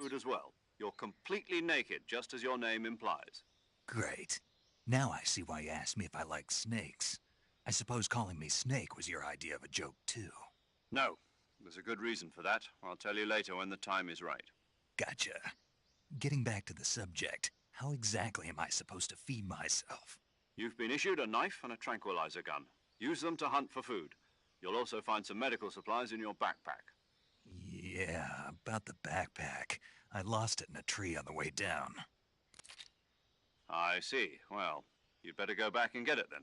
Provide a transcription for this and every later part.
food as well. You're completely naked, just as your name implies. Great. Now I see why you asked me if I like snakes. I suppose calling me Snake was your idea of a joke, too. No. There's a good reason for that. I'll tell you later when the time is right. Gotcha. Getting back to the subject, how exactly am I supposed to feed myself? You've been issued a knife and a tranquilizer gun. Use them to hunt for food. You'll also find some medical supplies in your backpack. Yeah, about the backpack. I lost it in a tree on the way down. I see. Well, you'd better go back and get it then.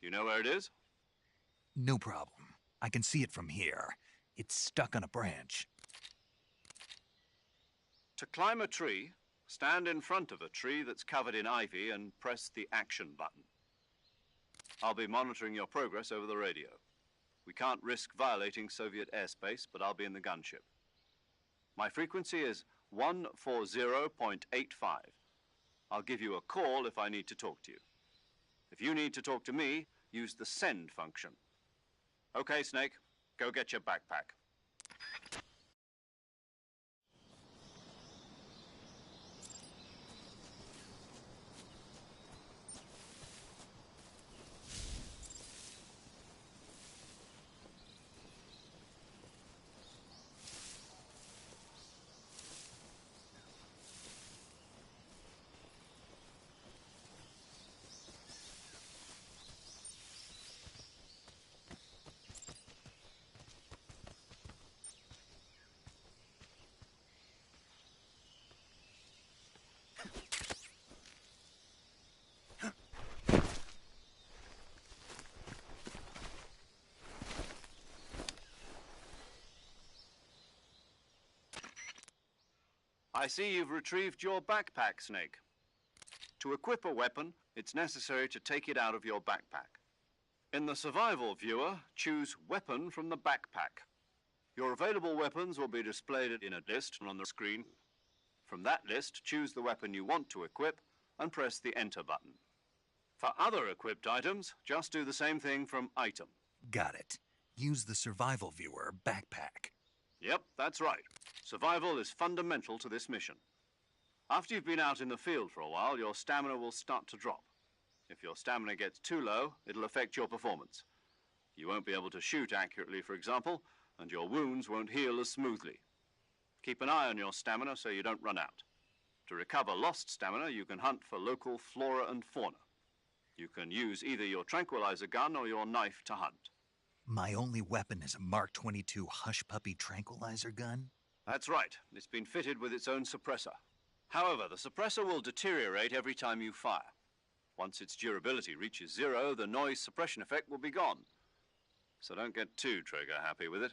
You know where it is? No problem. I can see it from here. It's stuck on a branch. To climb a tree, stand in front of a tree that's covered in ivy and press the action button. I'll be monitoring your progress over the radio. We can't risk violating Soviet airspace, but I'll be in the gunship. My frequency is 140.85. I'll give you a call if I need to talk to you. If you need to talk to me, use the send function. Okay, Snake, go get your backpack. I see you've retrieved your backpack, Snake. To equip a weapon, it's necessary to take it out of your backpack. In the survival viewer, choose Weapon from the backpack. Your available weapons will be displayed in a list on the screen. From that list, choose the weapon you want to equip and press the Enter button. For other equipped items, just do the same thing from Item. Got it. Use the survival viewer backpack. Yep, that's right. Survival is fundamental to this mission. After you've been out in the field for a while, your stamina will start to drop. If your stamina gets too low, it'll affect your performance. You won't be able to shoot accurately, for example, and your wounds won't heal as smoothly. Keep an eye on your stamina so you don't run out. To recover lost stamina, you can hunt for local flora and fauna. You can use either your tranquilizer gun or your knife to hunt. My only weapon is a Mark 22 Hush Puppy tranquilizer gun? That's right. It's been fitted with its own suppressor. However, the suppressor will deteriorate every time you fire. Once its durability reaches 0, the noise suppression effect will be gone. So don't get too trigger-happy with it.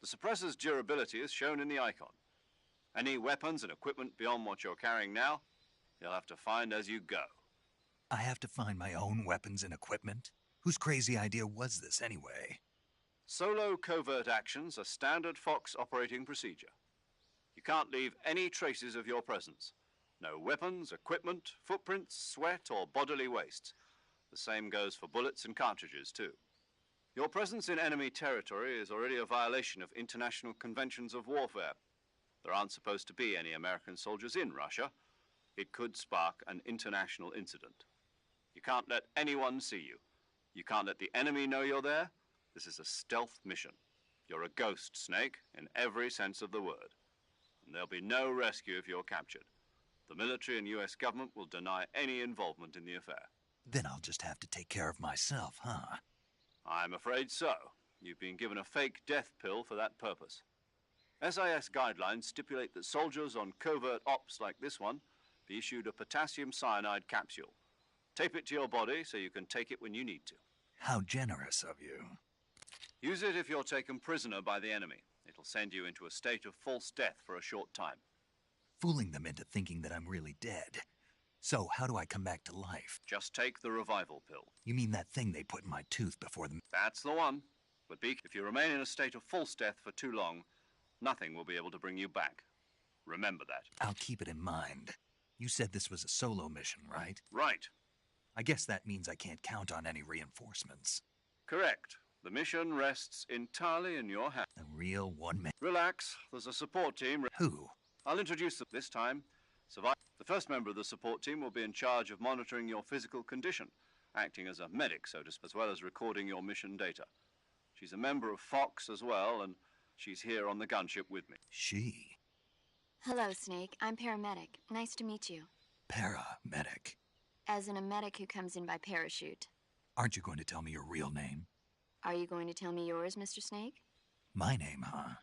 The suppressor's durability is shown in the icon. Any weapons and equipment beyond what you're carrying now, you'll have to find as you go. I have to find my own weapons and equipment? Whose crazy idea was this, anyway? Solo covert actions are standard Fox operating procedure. You can't leave any traces of your presence. No weapons, equipment, footprints, sweat, or bodily waste. The same goes for bullets and cartridges, too. Your presence in enemy territory is already a violation of international conventions of warfare. There aren't supposed to be any American soldiers in Russia. It could spark an international incident. You can't let anyone see you. You can't let the enemy know you're there. This is a stealth mission. You're a ghost, Snake, in every sense of the word. And there'll be no rescue if you're captured. The military and U.S. government will deny any involvement in the affair. Then I'll just have to take care of myself, huh? I'm afraid so. You've been given a fake death pill for that purpose. SIS guidelines stipulate that soldiers on covert ops like this one be issued a potassium cyanide capsule. Tape it to your body so you can take it when you need to. How generous of you. Use it if you're taken prisoner by the enemy. It'll send you into a state of false death for a short time. Fooling them into thinking that I'm really dead. So, how do I come back to life? Just take the revival pill. You mean that thing they put in my tooth before the... That's the one. But if you remain in a state of false death for too long, nothing will be able to bring you back. Remember that. I'll keep it in mind. You said this was a solo mission, right? Right. I guess that means I can't count on any reinforcements. Correct. The mission rests entirely in your hands. A real one-man... Relax. There's a support team. Who? I'll introduce them this time. The first member of the support team will be in charge of monitoring your physical condition, acting as a medic, so to speak, as well as recording your mission data. She's a member of Fox as well, and she's here on the gunship with me. She? Hello, Snake. I'm paramedic. Nice to meet you. Paramedic? As in a medic who comes in by parachute. Aren't you going to tell me your real name? Are you going to tell me yours, Mr. Snake? My name, huh?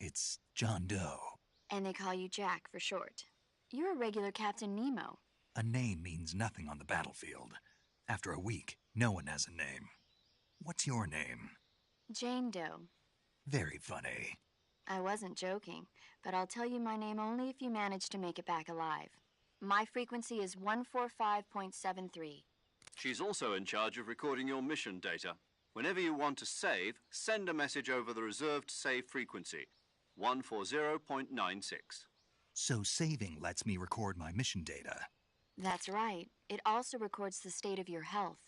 It's John Doe. And they call you Jack for short. You're a regular Captain Nemo. A name means nothing on the battlefield. After a week, no one has a name. What's your name? Jane Doe. Very funny. I wasn't joking, but I'll tell you my name only if you manage to make it back alive. My frequency is 145.73. She's also in charge of recording your mission data. Whenever you want to save, send a message over the reserved save frequency, 140.96. So saving lets me record my mission data. That's right. It also records the state of your health.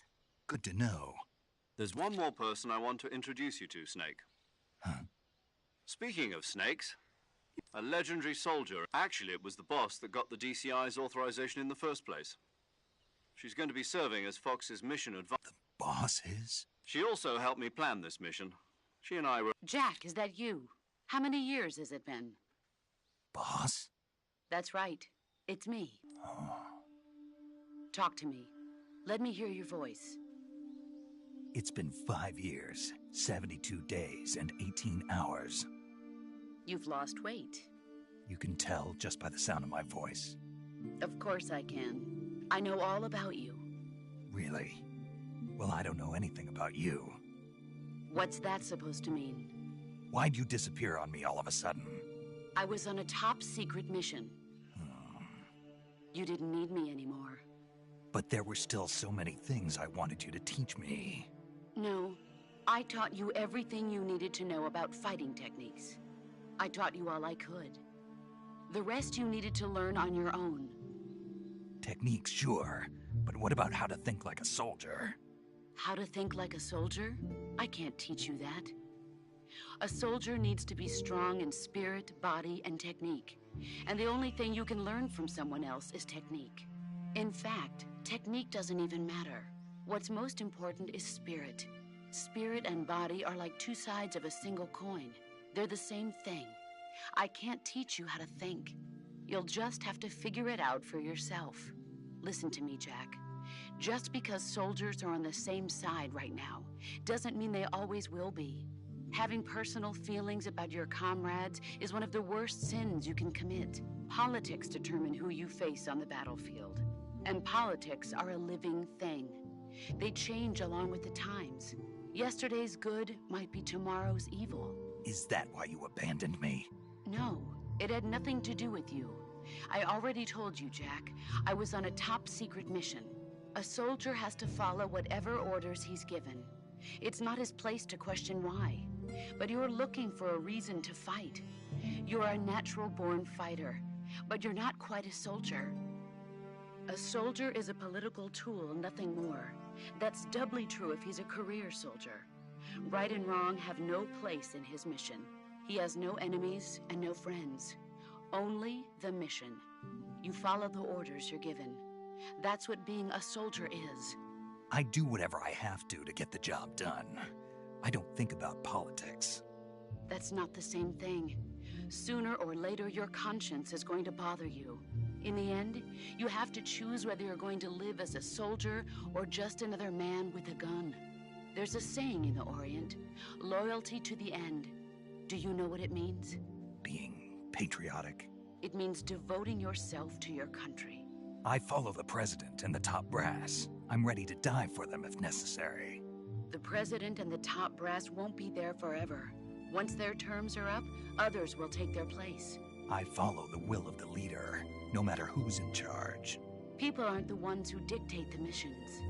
Good to know. There's one more person I want to introduce you to, Snake. Huh? Speaking of snakes, a legendary soldier. Actually, it was the boss that got the DCI's authorization in the first place. She's going to be serving as Fox's mission advisor. The boss is? She also helped me plan this mission. She and I were... Jack, is that you? How many years has it been? Boss? That's right. It's me. Oh. Talk to me. Let me hear your voice. It's been 5 years, 72 days, and 18 hours. You've lost weight. You can tell just by the sound of my voice. Of course I can. I know all about you. Really? Well, I don't know anything about you. What's that supposed to mean? Why'd you disappear on me all of a sudden? I was on a top-secret mission. You didn't need me anymore. But there were still so many things I wanted you to teach me. No, I taught you everything you needed to know about fighting techniques. I taught you all I could. The rest you needed to learn on your own. Techniques, sure. But what about how to think like a soldier? How to think like a soldier? I can't teach you that. A soldier needs to be strong in spirit, body, and technique. And the only thing you can learn from someone else is technique. In fact, technique doesn't even matter. What's most important is spirit. Spirit and body are like two sides of a single coin. They're the same thing. I can't teach you how to think. You'll just have to figure it out for yourself. Listen to me, Jack. Just because soldiers are on the same side right now doesn't mean they always will be. Having personal feelings about your comrades is one of the worst sins you can commit. Politics determine who you face on the battlefield. And politics are a living thing. They change along with the times. Yesterday's good might be tomorrow's evil. Is that why you abandoned me? No, it had nothing to do with you. I already told you, Jack. I was on a top-secret mission. A soldier has to follow whatever orders he's given. It's not his place to question why. But you're looking for a reason to fight. You're a natural-born fighter, but you're not quite a soldier. A soldier is a political tool, nothing more. That's doubly true if he's a career soldier. Right and wrong have no place in his mission. He has no enemies and no friends. Only the mission. You follow the orders you're given. That's what being a soldier is. I do whatever I have to get the job done. I don't think about politics. That's not the same thing. Sooner or later, your conscience is going to bother you. In the end, you have to choose whether you're going to live as a soldier or just another man with a gun. There's a saying in the Orient, loyalty to the end. Do you know what it means? Being patriotic. It means devoting yourself to your country. I follow the president and the top brass. I'm ready to die for them if necessary. The president and the top brass won't be there forever. Once their terms are up, others will take their place. I follow the will of the leader, no matter who's in charge. People aren't the ones who dictate the missions.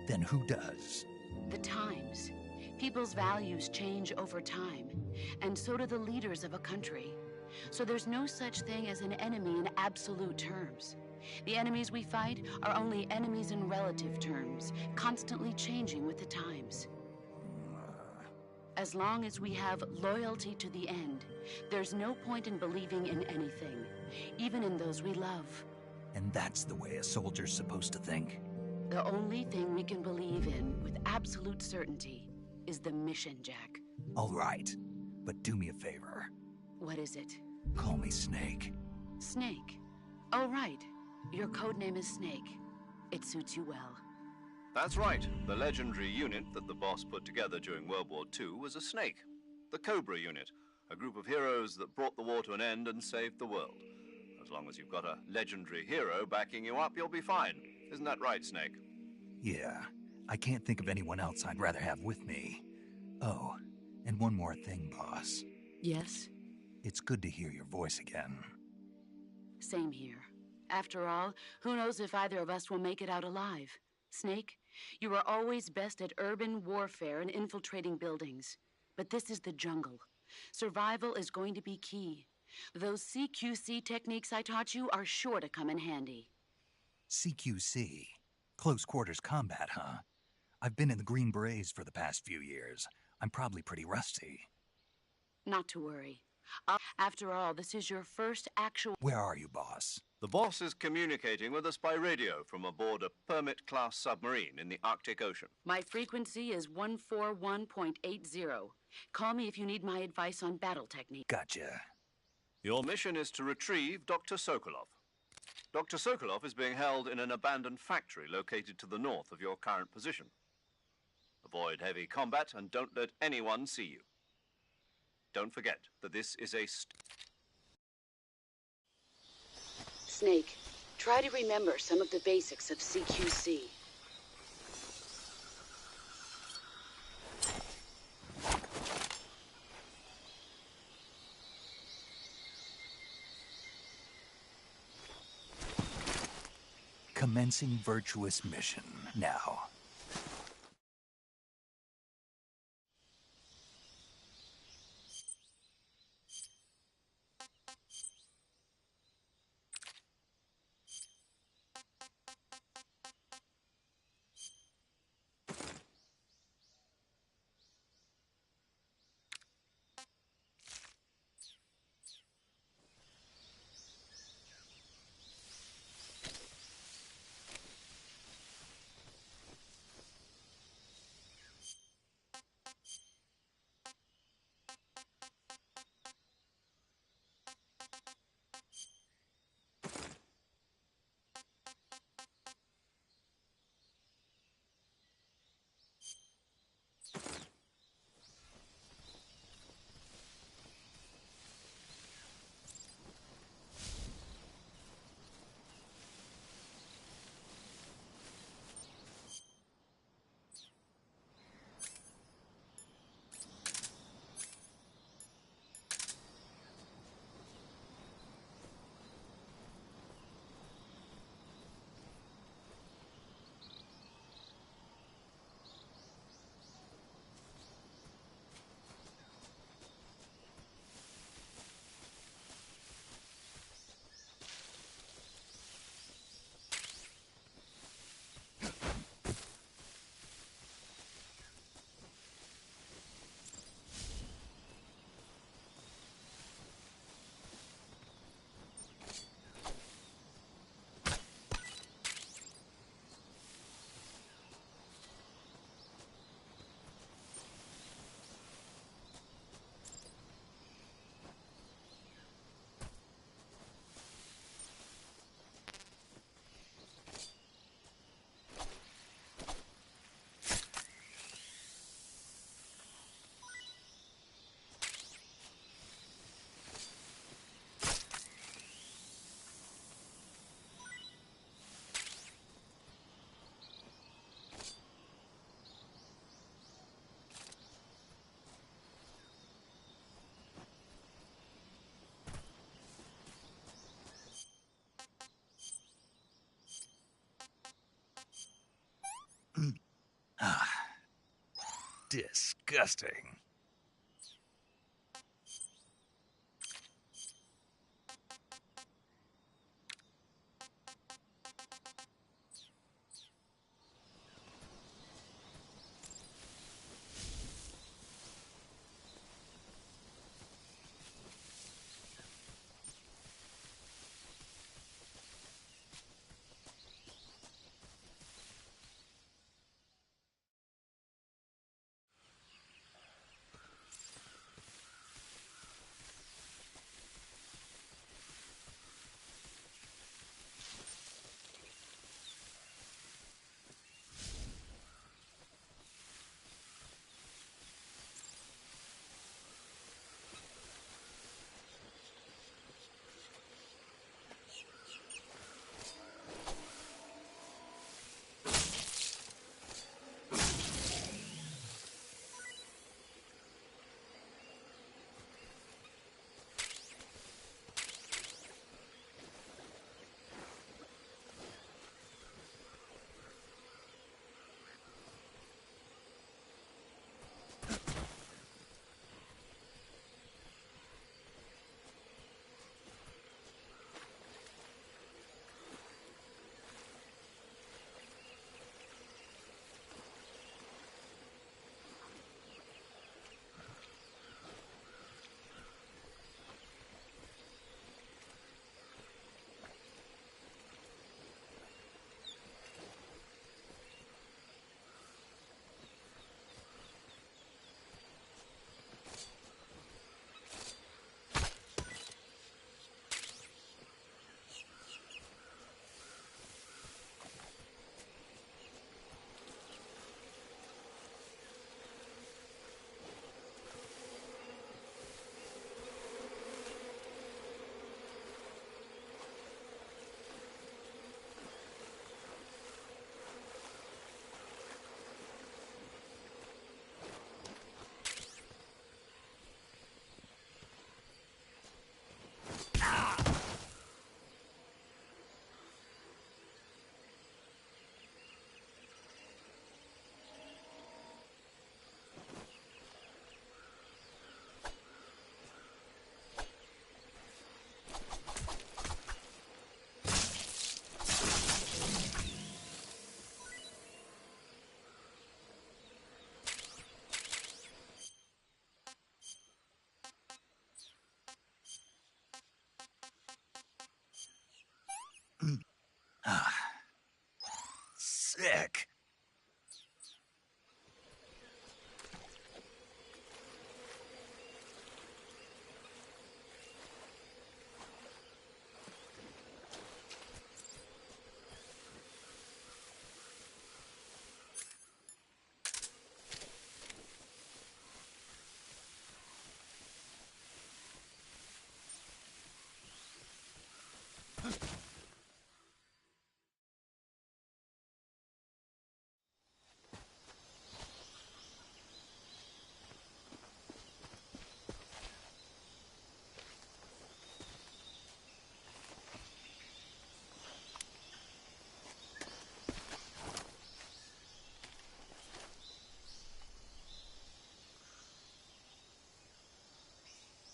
Then who does? The times. People's values change over time, and so do the leaders of a country. So there's no such thing as an enemy in absolute terms. The enemies we fight are only enemies in relative terms, constantly changing with the times. As long as we have loyalty to the end, there's no point in believing in anything, even in those we love. And that's the way a soldier's supposed to think? The only thing we can believe in with absolute certainty is the mission, Jack. All right, but do me a favor. What is it? Call me Snake. Snake. Oh, right. Your code name is Snake. It suits you well. That's right. The legendary unit that the boss put together during World War II was a snake. The Cobra unit, a group of heroes that brought the war to an end and saved the world. As long as you've got a legendary hero backing you up, you'll be fine. Isn't that right, Snake? Yeah, I can't think of anyone else I'd rather have with me. Oh, and one more thing, boss. Yes? It's good to hear your voice again. Same here. After all, who knows if either of us will make it out alive? Snake, you are always best at urban warfare and infiltrating buildings. But this is the jungle. Survival is going to be key. Those CQC techniques I taught you are sure to come in handy. CQC? Close quarters combat, huh? I've been in the Green Berets for the past few years. I'm probably pretty rusty. Not to worry. After all, this is your first actual... Where are you, boss? The boss is communicating with us by radio from aboard a Permit-class submarine in the Arctic Ocean. My frequency is 141.80. Call me if you need my advice on battle technique. Gotcha. Your mission is to retrieve Dr. Sokolov. Dr. Sokolov is being held in an abandoned factory located to the north of your current position. Avoid heavy combat and don't let anyone see you. Don't forget that this is a... Snake, try to remember some of the basics of CQC. Commencing virtuous mission now. Disgusting.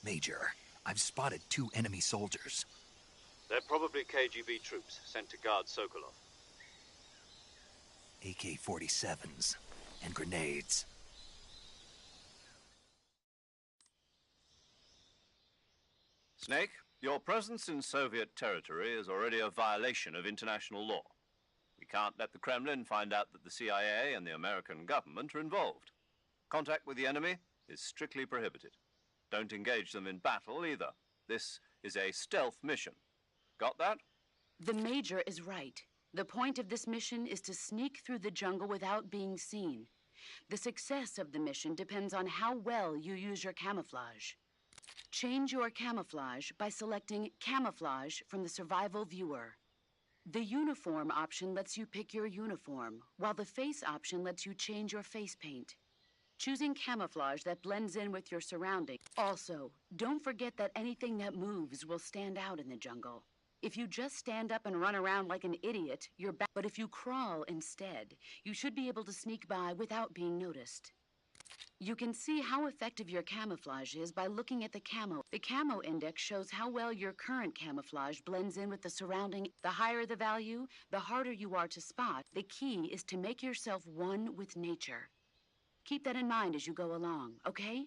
Major, I've spotted 2 enemy soldiers. They're probably KGB troops sent to guard Sokolov. AK-47s and grenades. Snake, your presence in Soviet territory is already a violation of international law. We can't let the Kremlin find out that the CIA and the American government are involved. Contact with the enemy is strictly prohibited. Don't engage them in battle either. This is a stealth mission. Got that? The Major is right. The point of this mission is to sneak through the jungle without being seen. The success of the mission depends on how well you use your camouflage. Change your camouflage by selecting Camouflage from the Survival Viewer. The Uniform option lets you pick your uniform, while the Face option lets you change your face paint. Choosing camouflage that blends in with your surroundings. Also, don't forget that anything that moves will stand out in the jungle. If you just stand up and run around like an idiot, you're bad. But if you crawl instead, you should be able to sneak by without being noticed. You can see how effective your camouflage is by looking at the camo. The camo index shows how well your current camouflage blends in with the surrounding. The higher the value, the harder you are to spot. The key is to make yourself one with nature. Keep that in mind as you go along, okay?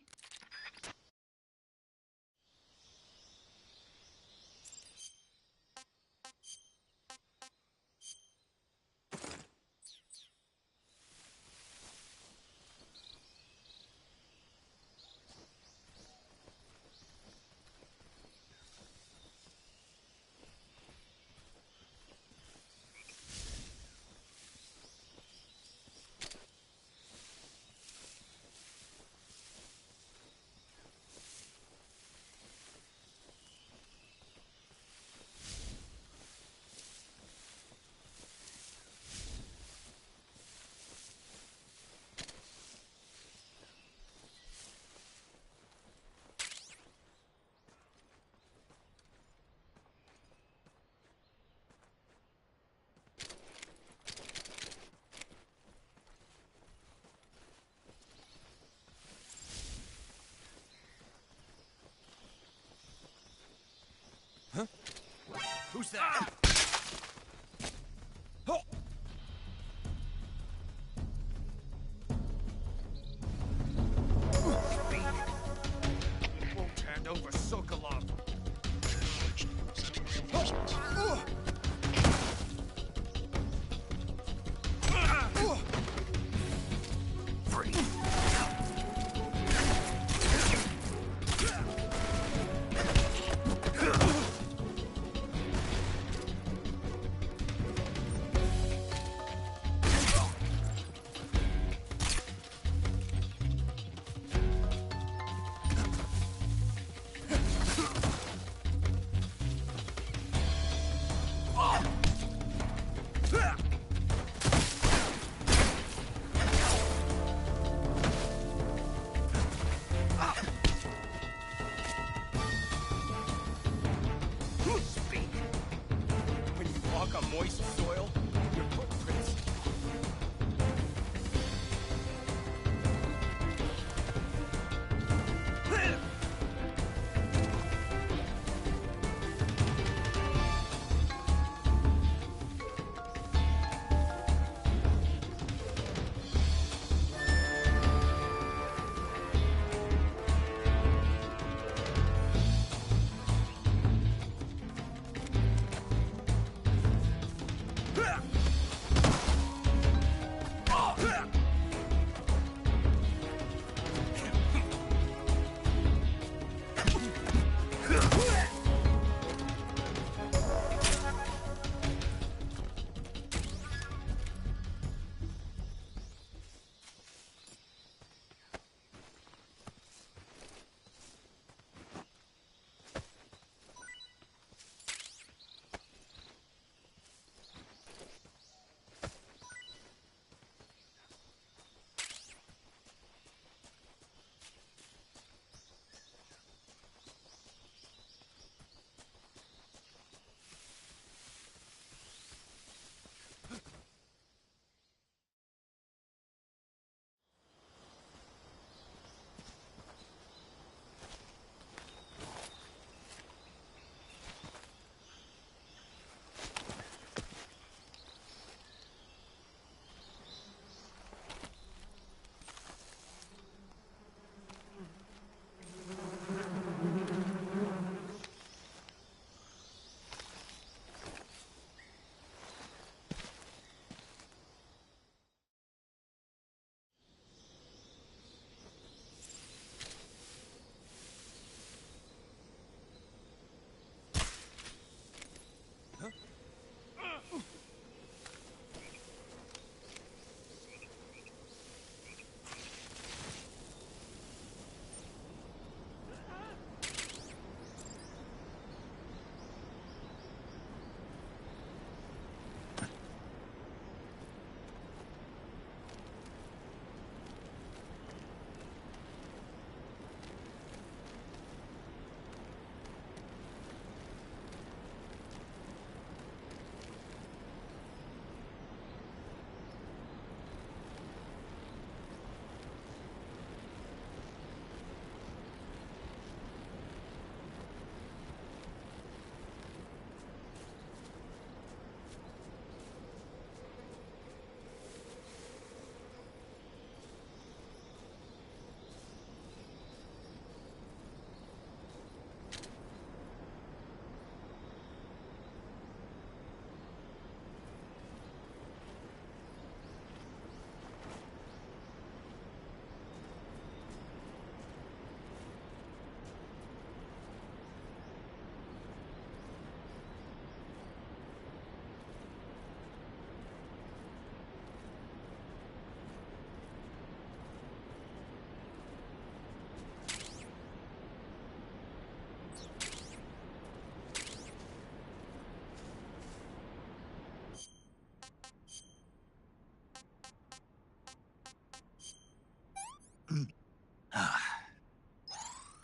Who's that? Oh. Won't hand over Sokolov. Free.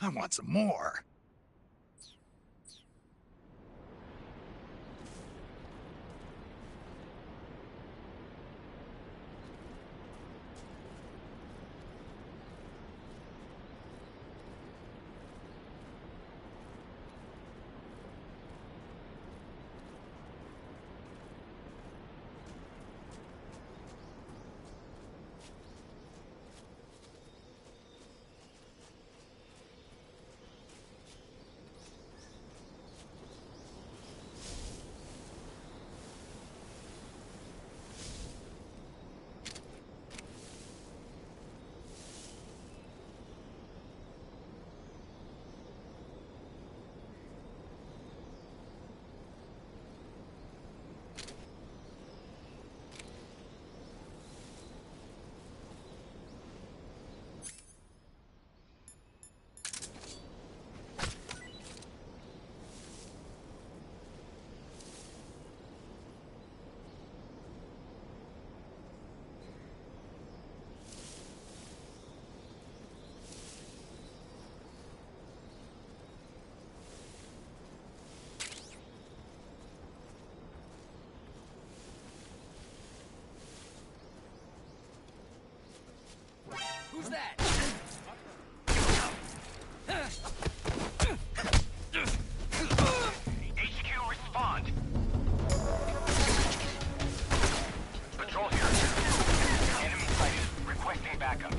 I want some more. Who's that? HQ, respond. Patrol here. Enemy sighted. Requesting backup.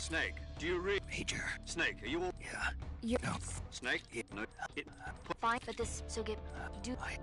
Snake, do you read? Major. Snake, are you all... Yeah. You're No. Snake? No. fine, but this, so get, do, I...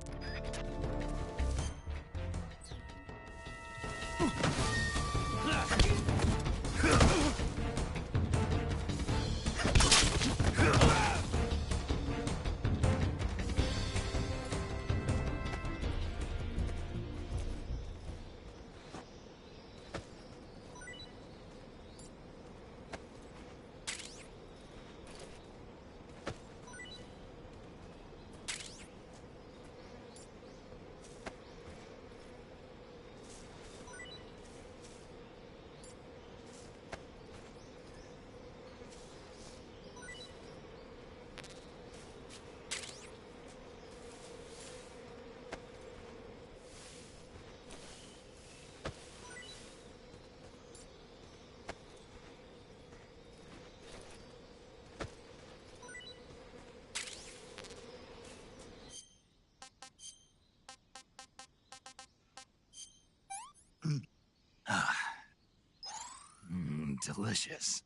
delicious.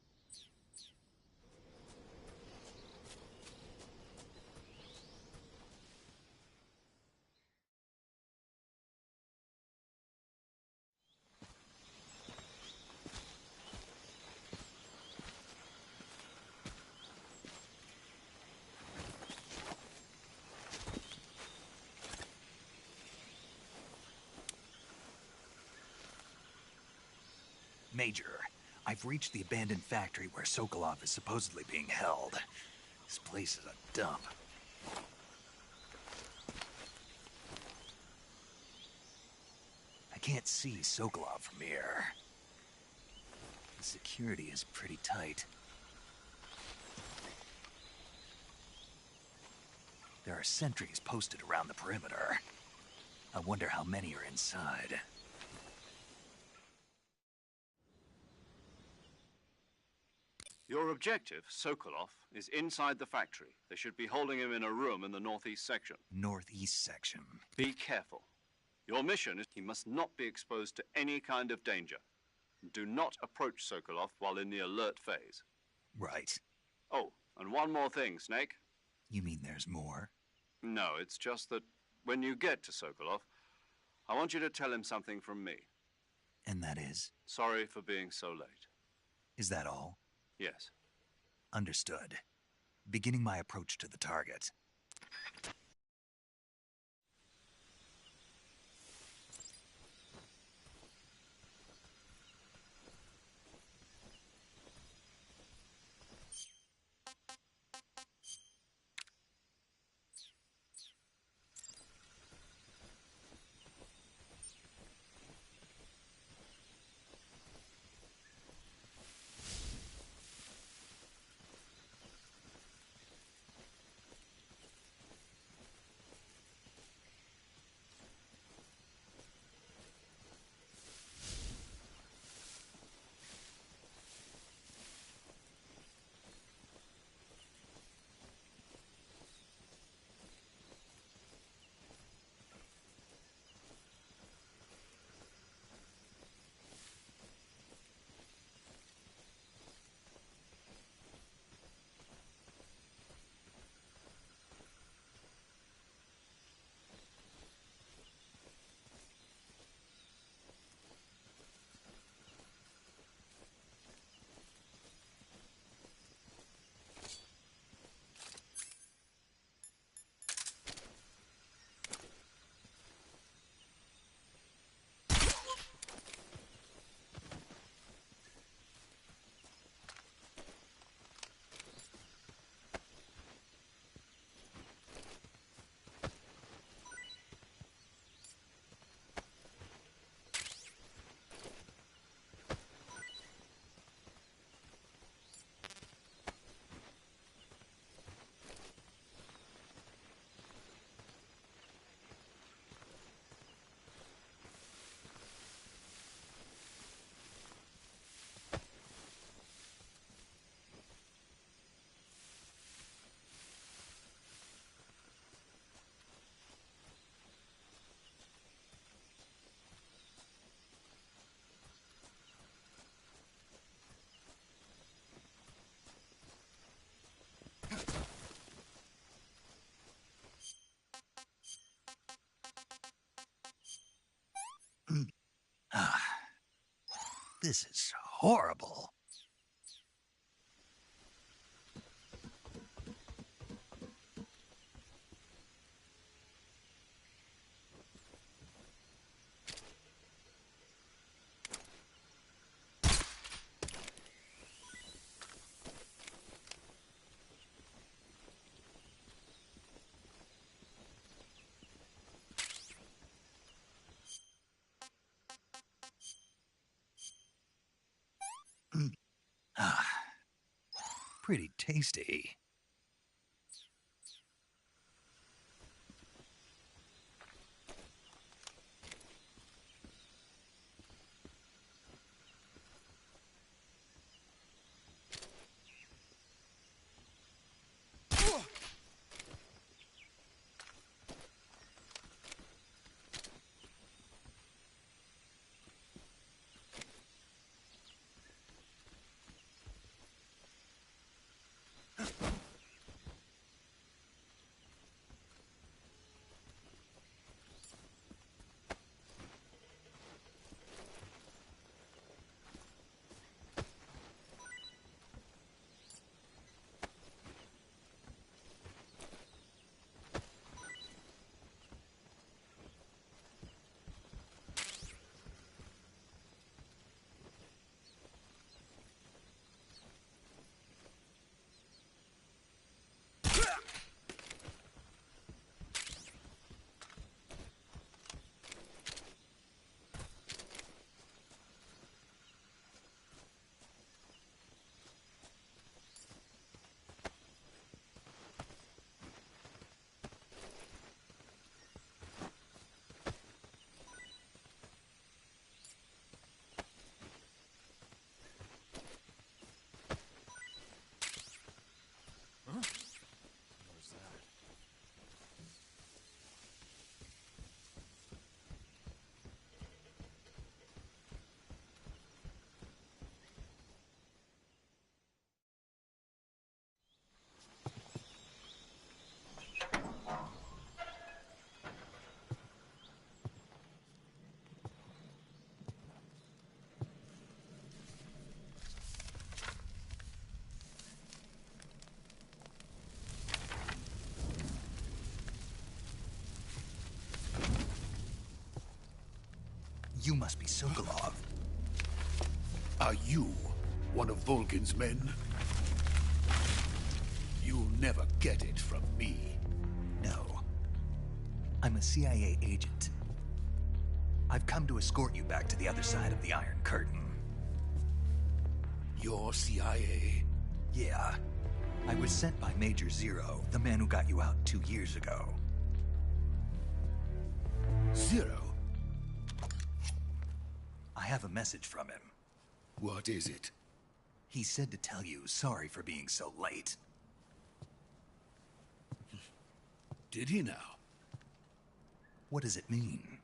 Major, I've reached the abandoned factory where Sokolov is supposedly being held. This place is a dump. I can't see Sokolov from here. The security is pretty tight. There are sentries posted around the perimeter. I wonder how many are inside. Your objective, Sokolov, is inside the factory. They should be holding him in a room in the northeast section. Northeast section. Be careful. Your mission is he must not be exposed to any kind of danger. Do not approach Sokolov while in the alert phase. Right. Oh, and one more thing, Snake. You mean there's more? No, it's just that when you get to Sokolov, I want you to tell him something from me. And that is? Sorry for being so late. Is that all? Yes. Understood. beginning my approach to the target. This is horrible. Pretty tasty. You must be Sokolov. Are you one of Volgin's men? You'll never get it from me. No. I'm a CIA agent. I've come to escort you back to the other side of the Iron Curtain. You're CIA? Yeah. I was sent by Major Zero, the man who got you out 2 years ago. Zero? I have a message from him. What is it? He said to tell you sorry for being so late. Did he now? What does it mean?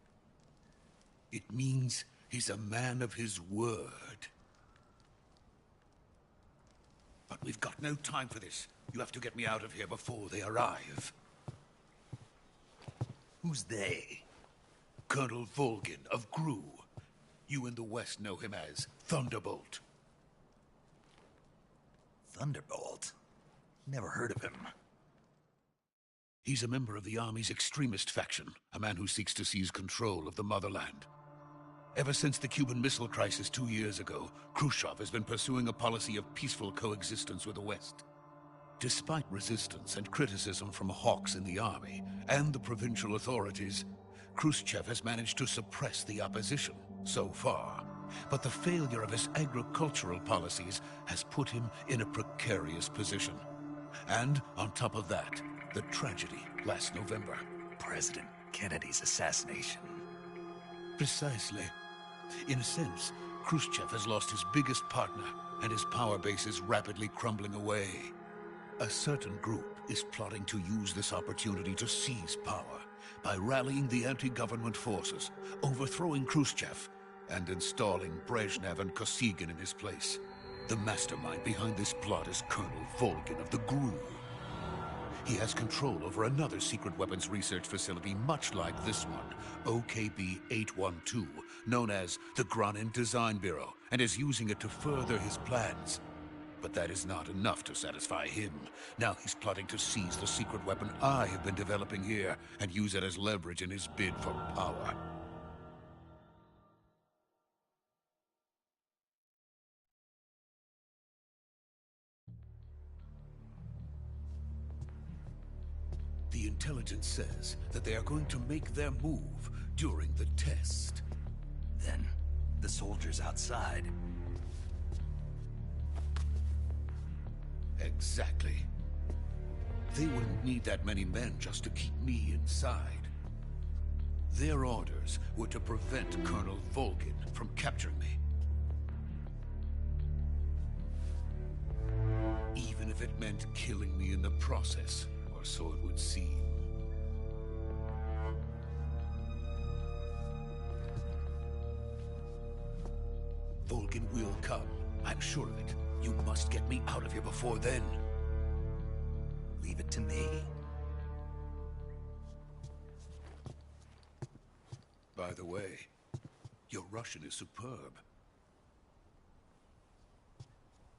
It means he's a man of his word. But we've got no time for this. You have to get me out of here before they arrive. Who's they? Colonel Volgin of GRU. You in the West know him as Thunderbolt. Thunderbolt? Never heard of him. He's a member of the Army's extremist faction, a man who seeks to seize control of the motherland. Ever since the Cuban Missile Crisis 2 years ago, Khrushchev has been pursuing a policy of peaceful coexistence with the West. Despite resistance and criticism from hawks in the army and the provincial authorities, Khrushchev has managed to suppress the opposition so far. But the failure of his agricultural policies has put him in a precarious position. And on top of that, the tragedy last November. President Kennedy's assassination. Precisely. In a sense, Khrushchev has lost his biggest partner, and his power base is rapidly crumbling away. A certain group is plotting to use this opportunity to seize power by rallying the anti-government forces, overthrowing Khrushchev, and installing Brezhnev and Kosygin in his place. The mastermind behind this plot is Colonel Volgin of the GRU. He has control over another secret weapons research facility much like this one, OKB-812, known as the Granin Design Bureau, and is using it to further his plans. But that is not enough to satisfy him. Now he's plotting to seize the secret weapon I have been developing here and use it as leverage in his bid for power. The intelligence says that they are going to make their move during the test. Then, the soldiers outside. Exactly. They wouldn't need that many men just to keep me inside. Their orders were to prevent Colonel Volgin from capturing me. Even if it meant killing me in the process, or so it would seem. Volgin will come. I'm sure of it. You must get me out of here before then. Leave it to me. By the way, your Russian is superb.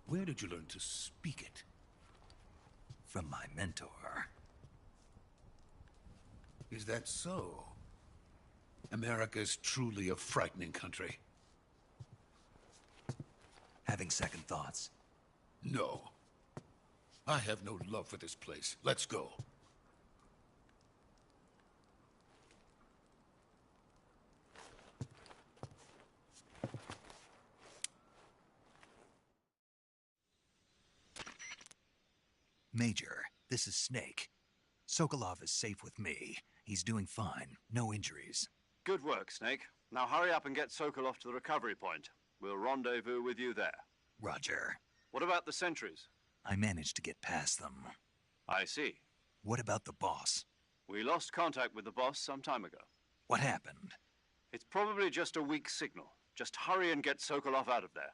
Where did you learn to speak it? From my mentor. Is that so? America is truly a frightening country. Having second thoughts? No. I have no love for this place. Let's go. Major, this is Snake. Sokolov is safe with me. He's doing fine. No injuries. Good work, Snake. Now hurry up and get Sokolov to the recovery point. We'll rendezvous with you there. Roger. What about the sentries? I managed to get past them. I see. What about the boss? We lost contact with the boss some time ago. What happened? It's probably just a weak signal. Just hurry and get Sokolov out of there.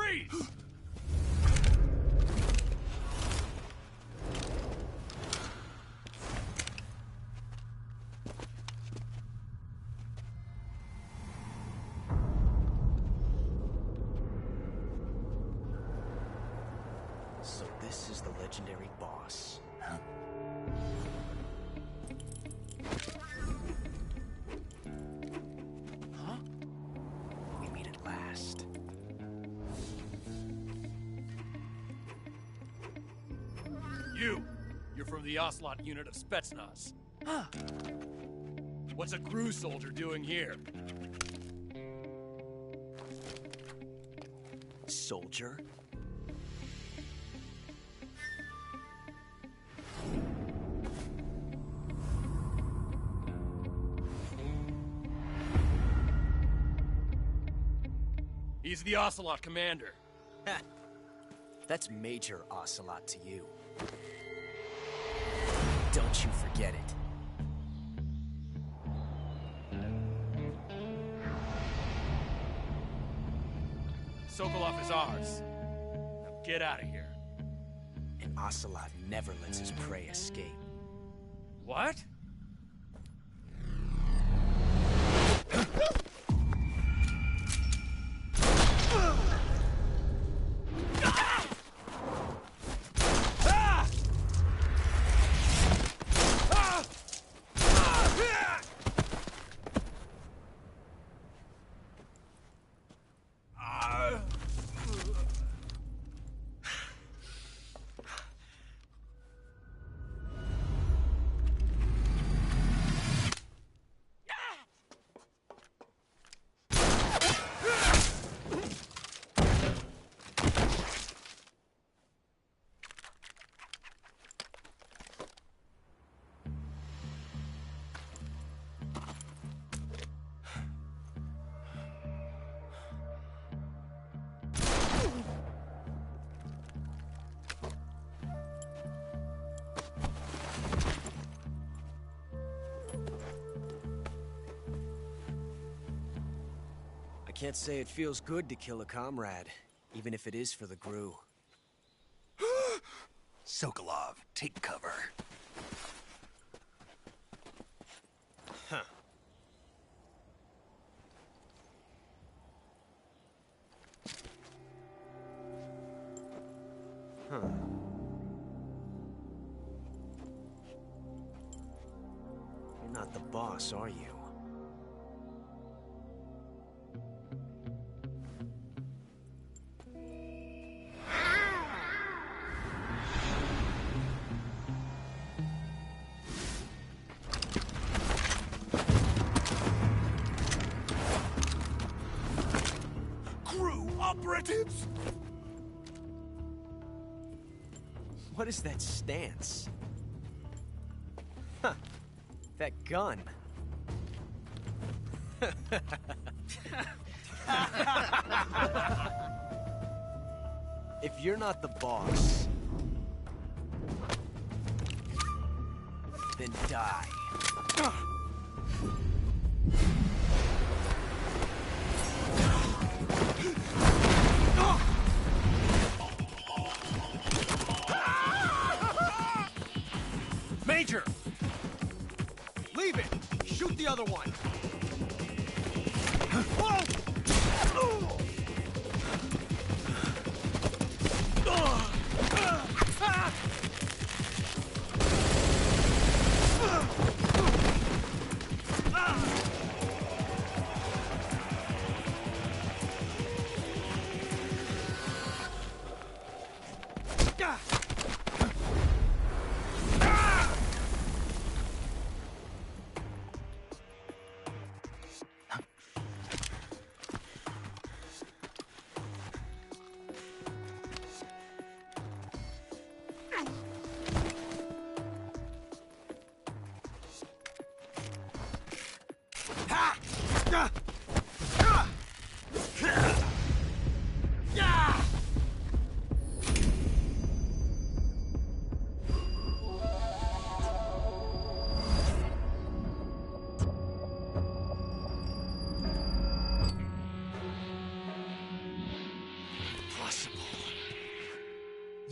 Freeze! So this is the legendary boss. Huh? Huh? We meet at last. You're from the Ocelot unit of Spetsnaz. What's a crew soldier doing here? Soldier? He's the Ocelot commander. That's Major Ocelot to you. Don't you forget it. Sokolov is ours. Now get out of here. And Ocelot never lets his prey escape. What? I can't say it feels good to kill a comrade, even if it is for the Gru. Sokolov, take cover. Huh. Huh. You're not the boss, are you? Operatives! What is that stance? Huh. That gun. If you're not the boss, then die. Major! Leave it! Shoot the other one!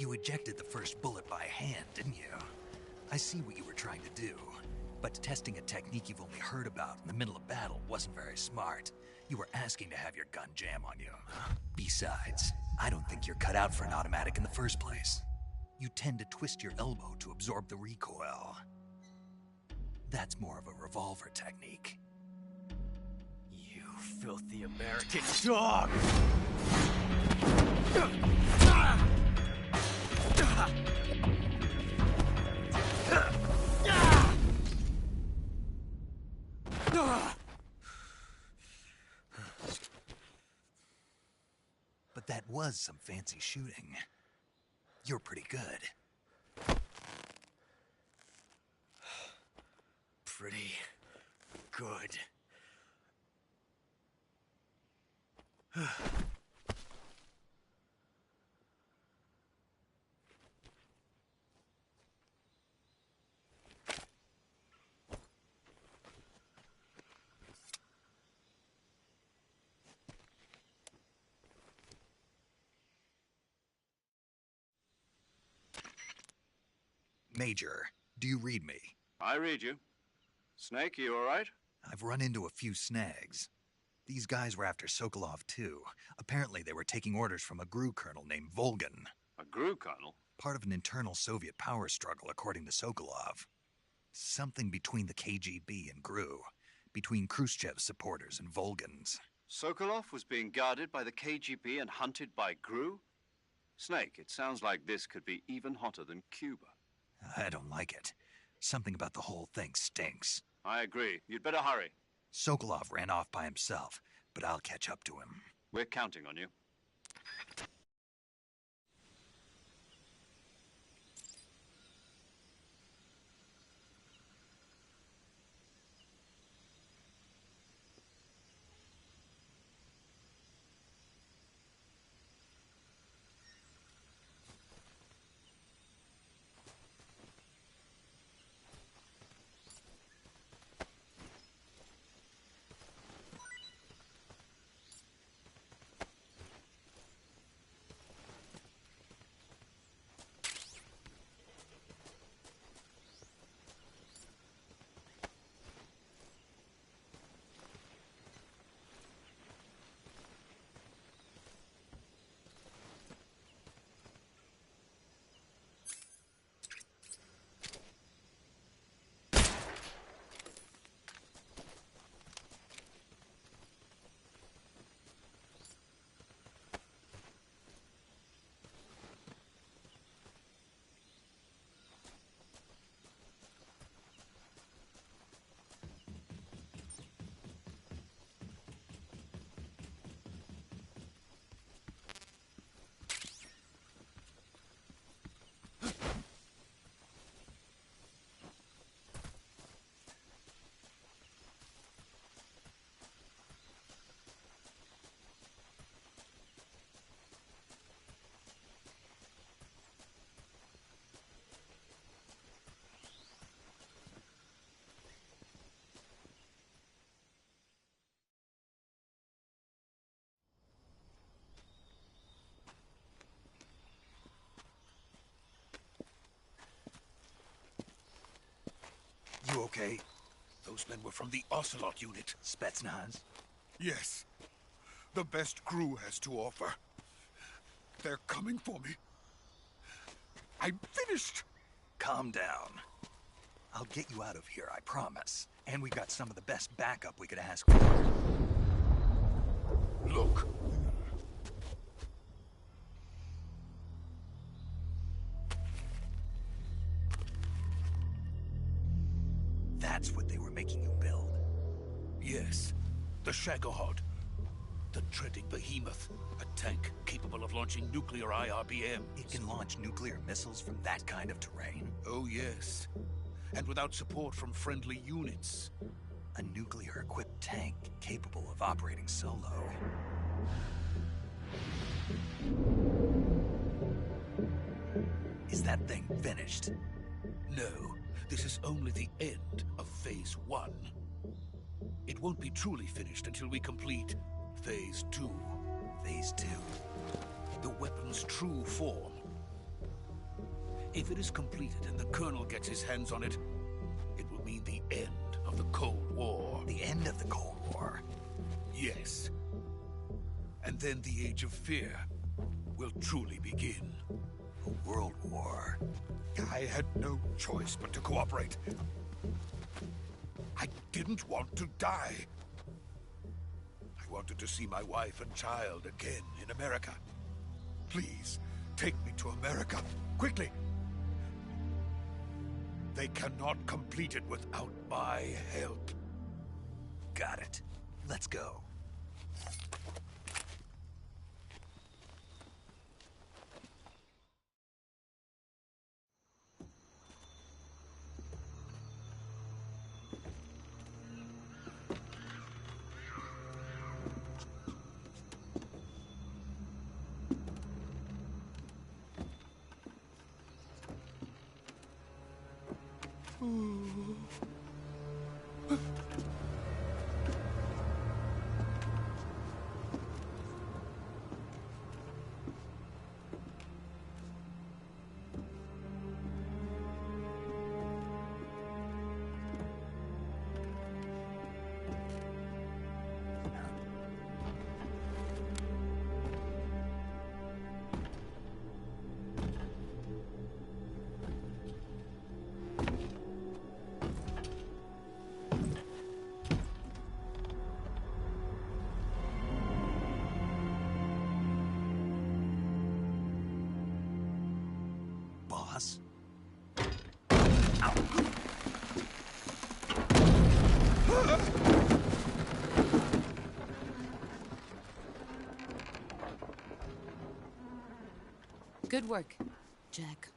You ejected the first bullet by hand, didn't you? I see what you were trying to do. But testing a technique you've only heard about in the middle of battle wasn't very smart. You were asking to have your gun jam on you. Besides, I don't think you're cut out for an automatic in the first place. You tend to twist your elbow to absorb the recoil. That's more of a revolver technique. You filthy American dog! But that was some fancy shooting. You're pretty good. Pretty good. Major, do you read me? I read you. Snake, you all right? I've run into a few snags. These guys were after Sokolov too. Apparently they were taking orders from a GRU colonel named Volgan. A GRU colonel? Part of an internal Soviet power struggle, according to Sokolov. Something between the KGB and GRU. Between Khrushchev's supporters and Volgan's. Sokolov was being guarded by the KGB and hunted by GRU? Snake, it sounds like this could be even hotter than Cuba. I don't like it. Something about the whole thing stinks. I agree. You'd better hurry. Sokolov ran off by himself, but I'll catch up to him. We're counting on you. You okay? Those men were from the Ocelot unit. Spetsnaz? Yes. The best GRU has to offer. They're coming for me. I'm finished. Calm down. I'll get you out of here, I promise. And we got some of the best backup we could ask for. Look. That's what they were making you build? Yes. The Shagohod. The dreaded behemoth. A tank capable of launching nuclear IRBMs. It can launch nuclear missiles from that kind of terrain? Oh, yes. And without support from friendly units. A nuclear-equipped tank capable of operating solo. Is that thing finished? No. This is only the end of Phase 1. It won't be truly finished until we complete Phase 2. Phase 2? The weapon's true form. If it is completed and the Colonel gets his hands on it, it will mean the end of the Cold War. The end of the Cold War? Yes. And then the Age of Fear will truly begin. A world war. I had no choice but to cooperate. I didn't want to die. I wanted to see my wife and child again in America. Please, take me to America, quickly. They cannot complete it without my help. Got it. Let's go. Boss? Good work, Jack.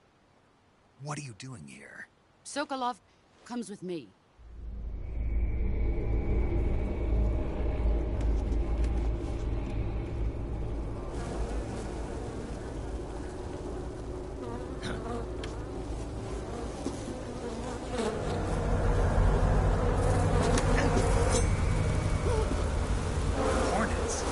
What are you doing here? Stilllllll comes with me. Hornets?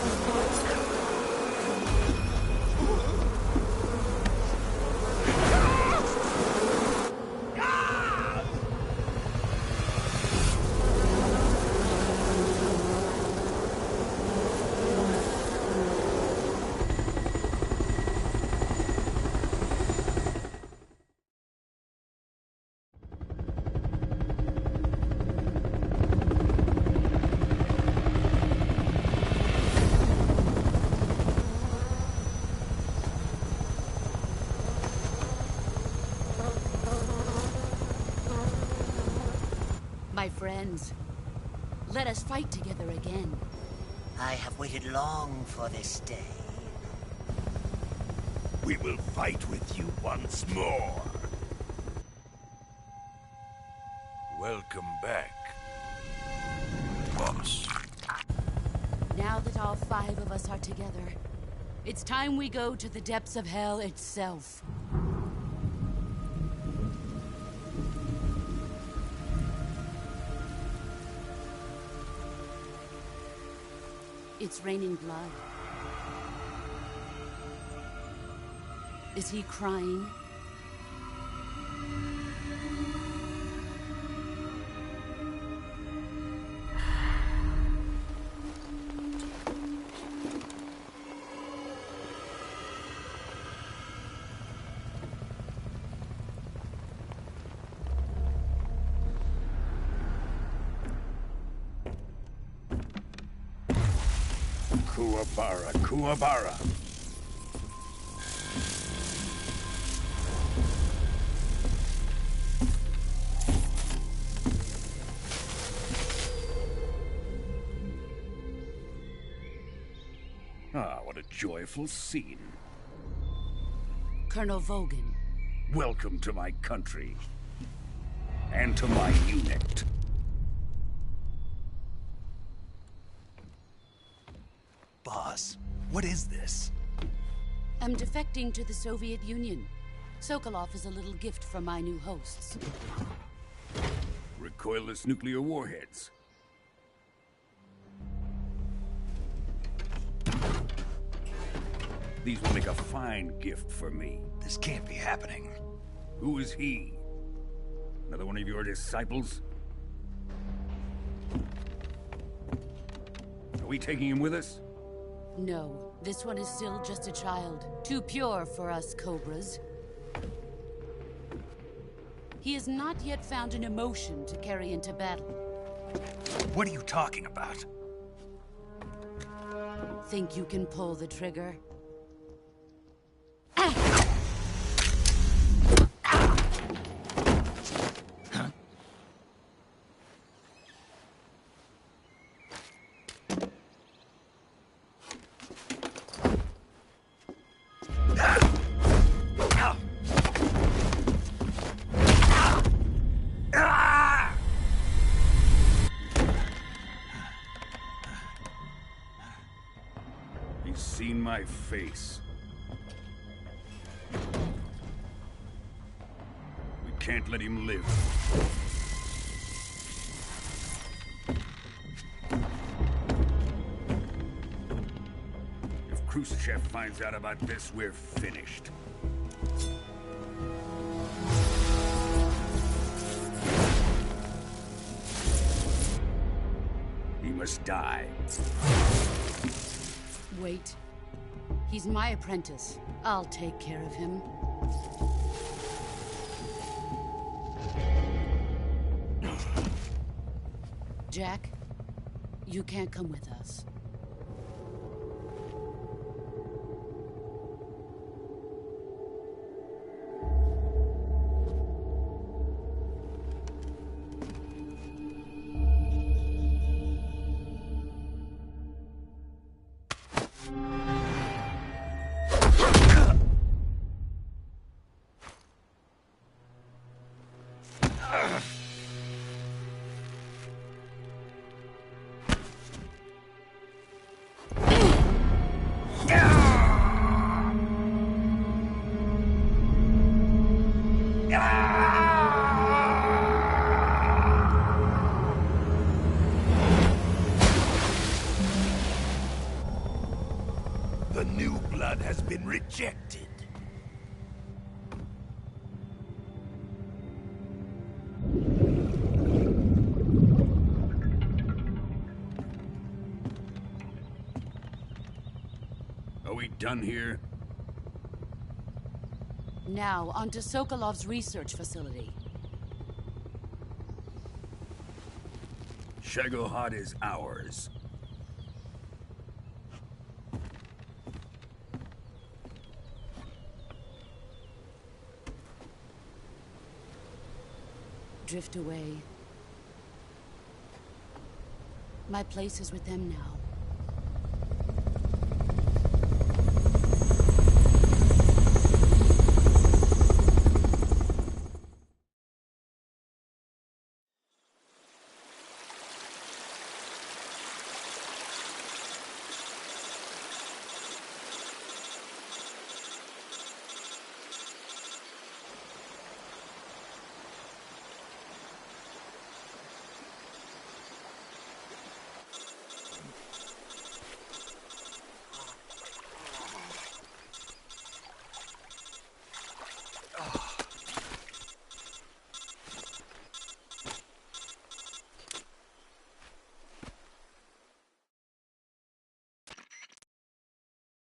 My friends, let us fight together again. I have waited long for this day. We will fight with you once more. Welcome back, boss. Now that all 5 of us are together, it's time we go to the depths of hell itself. It's raining blood. Is he crying? Kuwabara, Kuwabara. Ah, what a joyful scene. Colonel Vogan. Welcome to my country. And to my unit. Boss, what is this? I'm defecting to the Soviet Union. Stilllllll is a little gift from my new hosts. Recoilless nuclear warheads. These will make a fine gift for me. This can't be happening. Who is he? Another one of your disciples? Are we taking him with us? No, this one is still just a child. Too pure for us Cobras. He has not yet found an emotion to carry into battle. What are you talking about? Think you can pull the trigger? He's seen my face. We can't let him live. If Khrushchev finds out about this, we're finished. He must die. Wait. He's my apprentice. I'll take care of him. Jack, you can't come with us. The new blood has been rejected. Are we done here? Now, onto Sokolov's research facility. Shagohod is ours. Drift away. My place is with them now.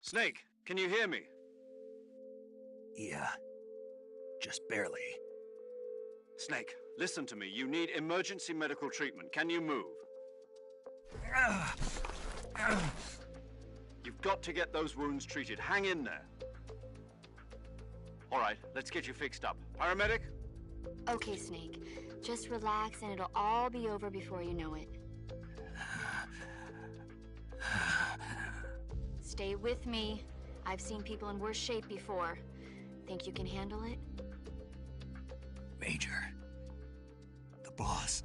Snake, can you hear me? Yeah. Just barely. Snake, listen to me. You need emergency medical treatment. Can you move? You've got to get those wounds treated. Hang in there. All right, let's get you fixed up. Paramedic? Okay, Snake. Just relax and it'll all be over before you know it. Stay with me. I've seen people in worse shape before. Think you can handle it? Major. The boss.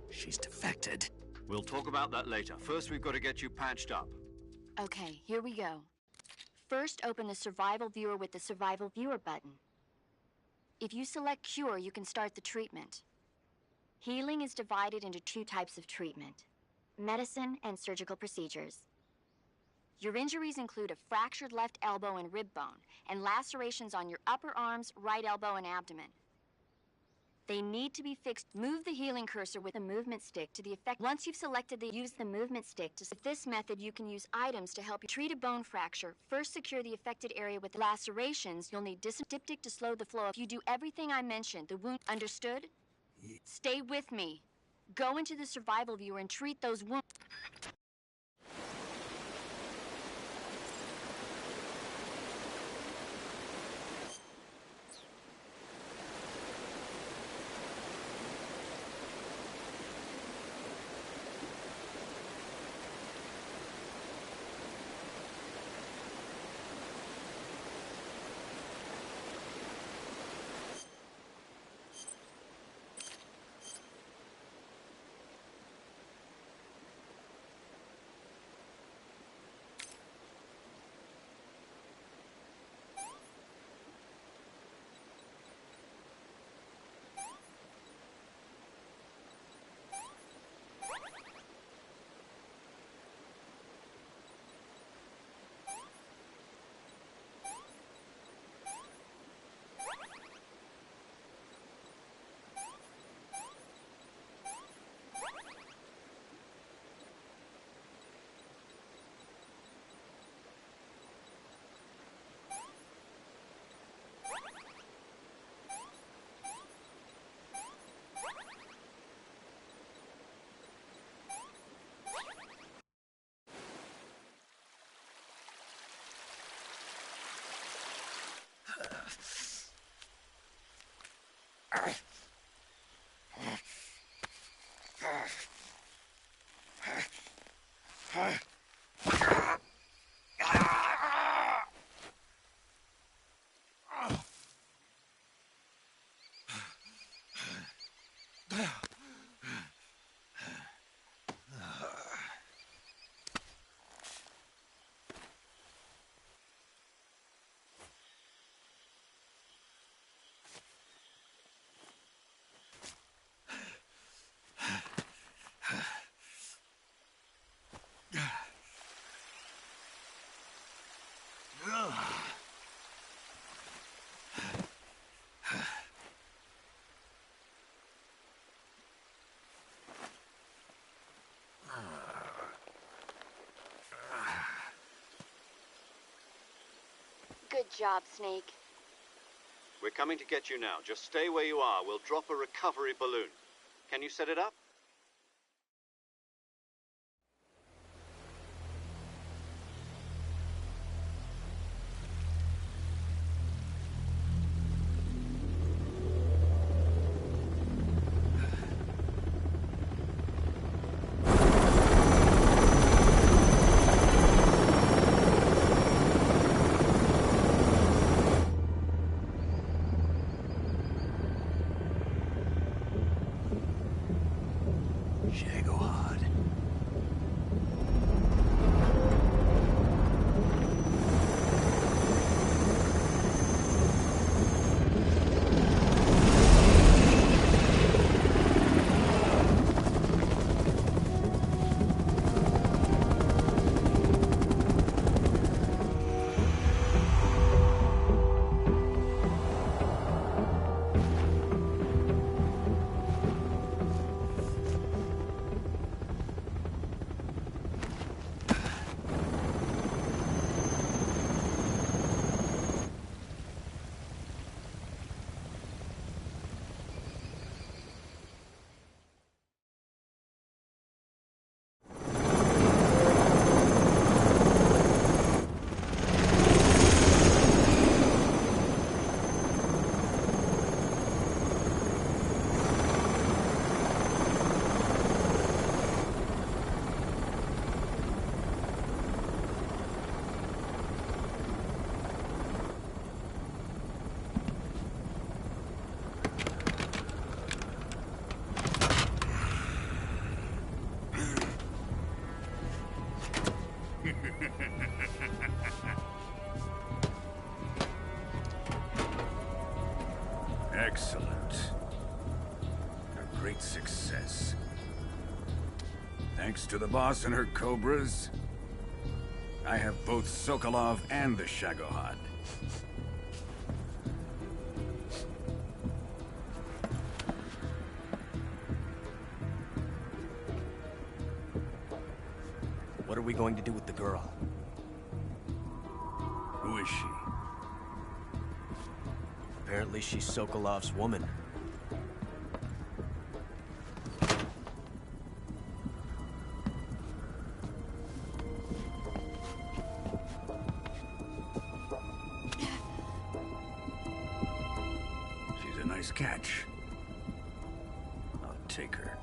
She's defected. We'll talk about that later. First, we've got to get you patched up. Okay, here we go. First, open the Survival Viewer with the Survival Viewer button. If you select Cure, you can start the treatment. Healing is divided into two types of treatment: medicine and surgical procedures. Your injuries include a fractured left elbow and rib bone, and lacerations on your upper arms, right elbow, and abdomen. They need to be fixed. Move the healing cursor with the movement stick to the effect. Once you've selected use the movement stick to. With this method, you can use items to help you treat a bone fracture. First, secure the affected area with lacerations. You'll need diptych to slow the flow. If you do everything I mentioned, the wound. Understood? Stay with me. Go into the survival viewer and treat those wounds. Good job, Snake. We're coming to get you now. Just stay where you are. We'll drop a recovery balloon. Can you set it up? Excellent. A great success. Thanks to the boss and her cobras, I have both Sokolov and the Shagohod. What are we going to do with the girl? Who is she? Apparently she's Sokolov's woman. She's a nice catch. I'll take her.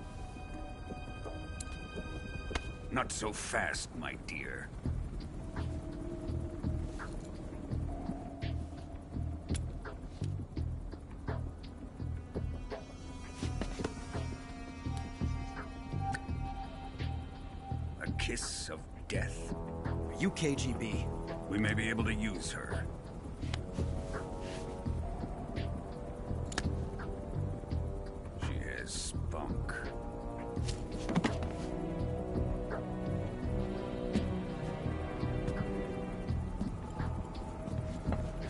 Not so fast, my dear. A kiss of death? Are you KGB? We may be able to use her. She has spunk.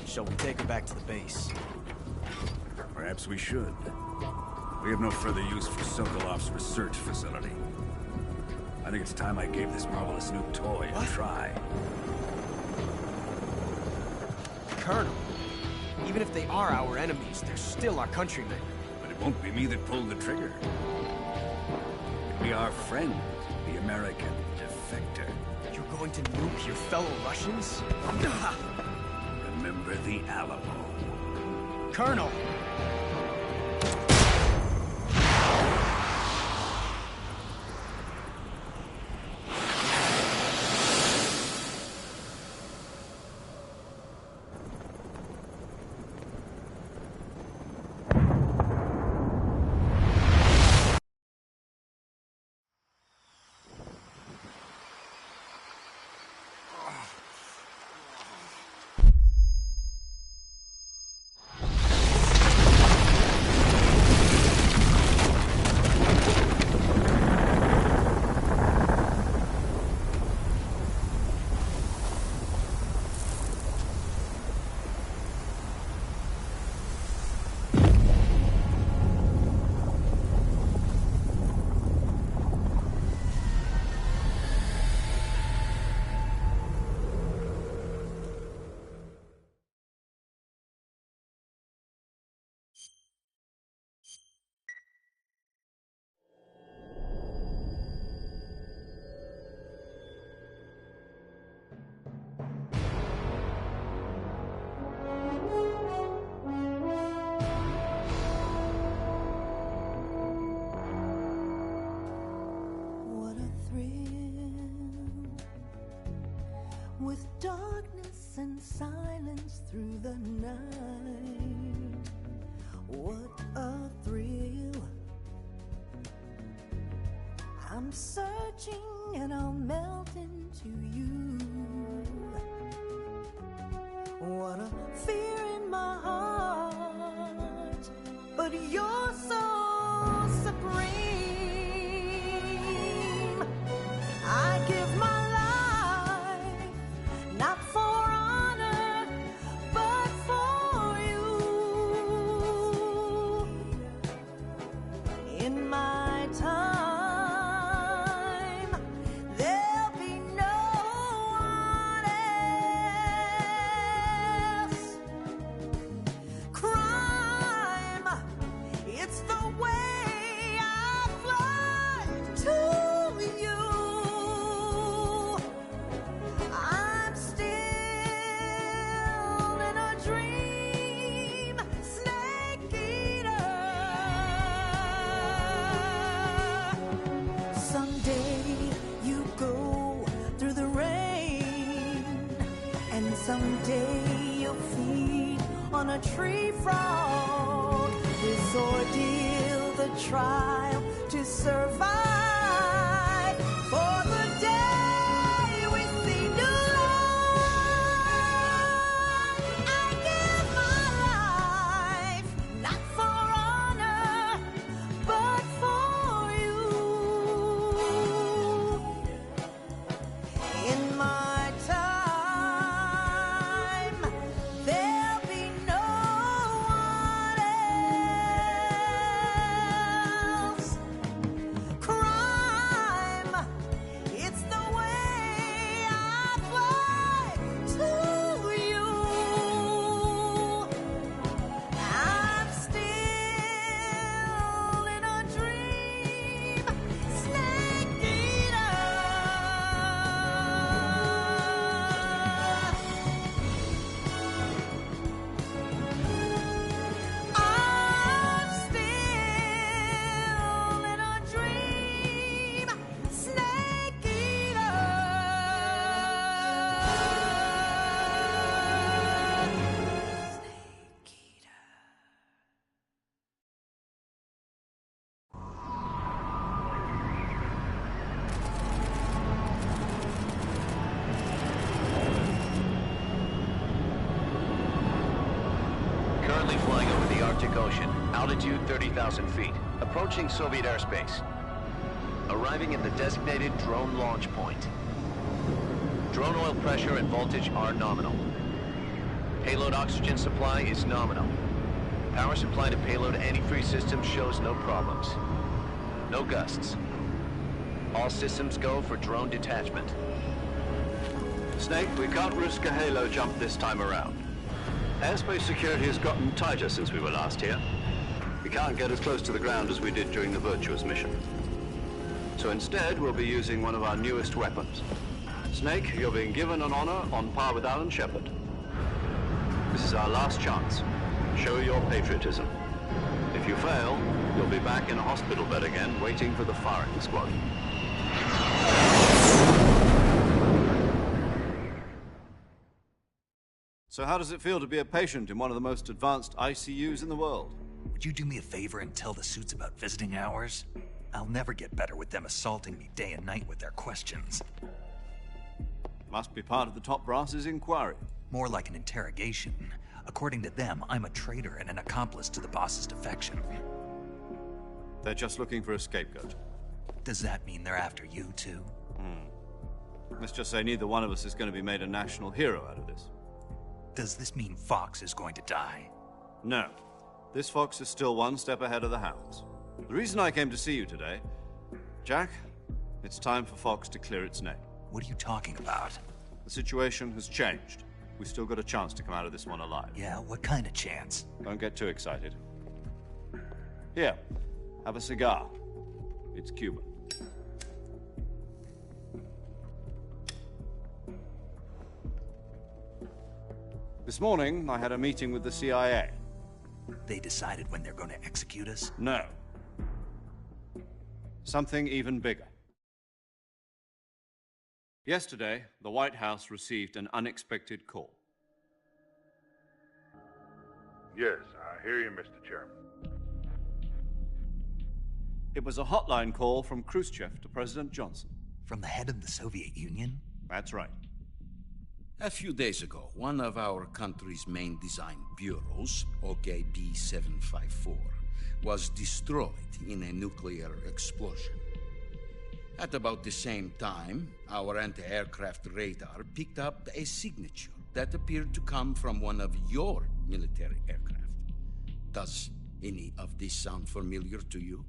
Shall we take her back to the base? Perhaps we should. We have no further use for Sokolov's research facility. I think it's time I gave this marvelous new toy a try. Colonel, even if they are our enemies, they're still our countrymen. But it won't be me that pulled the trigger. It'll be our friend, the American defector. You're going to nuke your fellow Russians? Remember the Alamo. Colonel! With darkness and silence through the night, what a thrill. I'm searching and I'll melt into you. What a fear in my heart, but you're so supreme. I give my not for honor, but for you. In my time, there'll be no one else. Crime, it's the way I fly to you. Someday you'll feed on a tree frog. This ordeal, the trial to survive. For the day we see new life, I give my life, not for honor, but for you. In my time. Currently flying over the Arctic Ocean. Altitude 30,000 feet. Approaching Soviet airspace. Arriving at the designated drone launch point. Drone oil pressure and voltage are nominal. Payload oxygen supply is nominal. Power supply to payload antifreeze system shows no problems. No gusts. All systems go for drone detachment. Snake, we can't risk a halo jump this time around. Airspace security has gotten tighter since we were last here. We can't get as close to the ground as we did during the Virtuous mission. So instead, we'll be using one of our newest weapons. Snake, you're being given an honor on par with Alan Shepard. This is our last chance. Show your patriotism. If you fail, you'll be back in a hospital bed again, waiting for the firing squad. So how does it feel to be a patient in one of the most advanced ICUs in the world? Would you do me a favor and tell the suits about visiting hours? I'll never get better with them assaulting me day and night with their questions. Must be part of the top brass's inquiry. More like an interrogation. According to them, I'm a traitor and an accomplice to the boss's defection. They're just looking for a scapegoat. Does that mean they're after you, too? Let's just say neither one of us is going to be made a national hero out of this. Does this mean Fox is going to die? No. This Fox is still one step ahead of the hounds. The reason I came to see you today... Jack, it's time for Fox to clear its name. What are you talking about? The situation has changed. We've still got a chance to come out of this one alive. Yeah, what kind of chance? Don't get too excited. Here, have a cigar. It's Cuban. This morning, I had a meeting with the CIA. They decided when they're going to execute us? No. Something even bigger. Yesterday, the White House received an unexpected call. Yes, I hear you, Mr. Chairman. It was a hotline call from Khrushchev to President Johnson. From the head of the Soviet Union? That's right. A few days ago, one of our country's main design bureaus, OKB-754, was destroyed in a nuclear explosion. At about the same time, our anti-aircraft radar picked up a signature that appeared to come from one of your military aircraft. Does any of this sound familiar to you?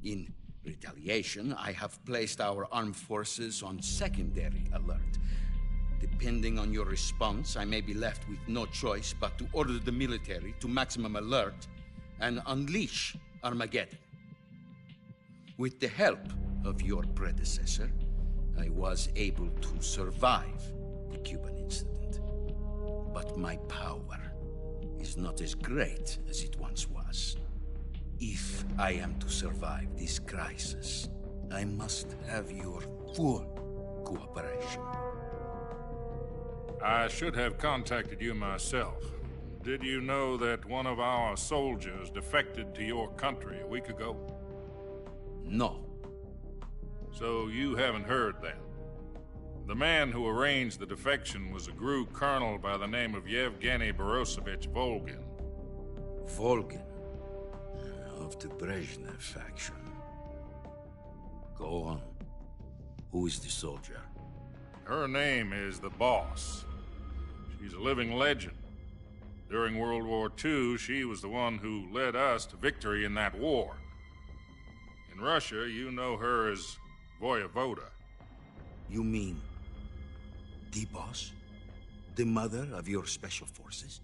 In retaliation, I have placed our armed forces on secondary alert. Depending on your response, I may be left with no choice but to order the military to maximum alert and unleash Armageddon. With the help of your predecessor, I was able to survive the Cuban incident. But my power is not as great as it once was. If I am to survive this crisis, I must have your full cooperation. I should have contacted you myself. Did you know that one of our soldiers defected to your country a week ago? No. So you haven't heard then. The man who arranged the defection was a GRU colonel by the name of Yevgeny Borosovich Volgin. Volgin? Of the Brezhnev faction. Go on. Who is the soldier? Her name is the Boss. She's a living legend. During World War II, she was the one who led us to victory in that war. In Russia, you know her as Voyevoda. You mean the Boss? The mother of your special forces?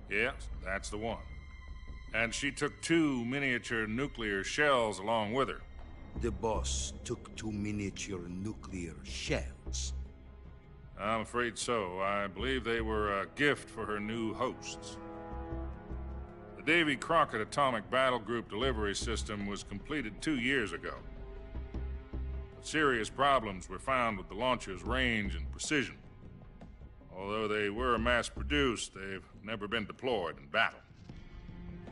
Yes, that's the one. And she took 2 miniature nuclear shells along with her. The Boss took 2 miniature nuclear shells? I'm afraid so. I believe they were a gift for her new hosts. The Davy Crockett Atomic Battle Group delivery system was completed 2 years ago. But serious problems were found with the launcher's range and precision. Although they were mass-produced, they've never been deployed in battle.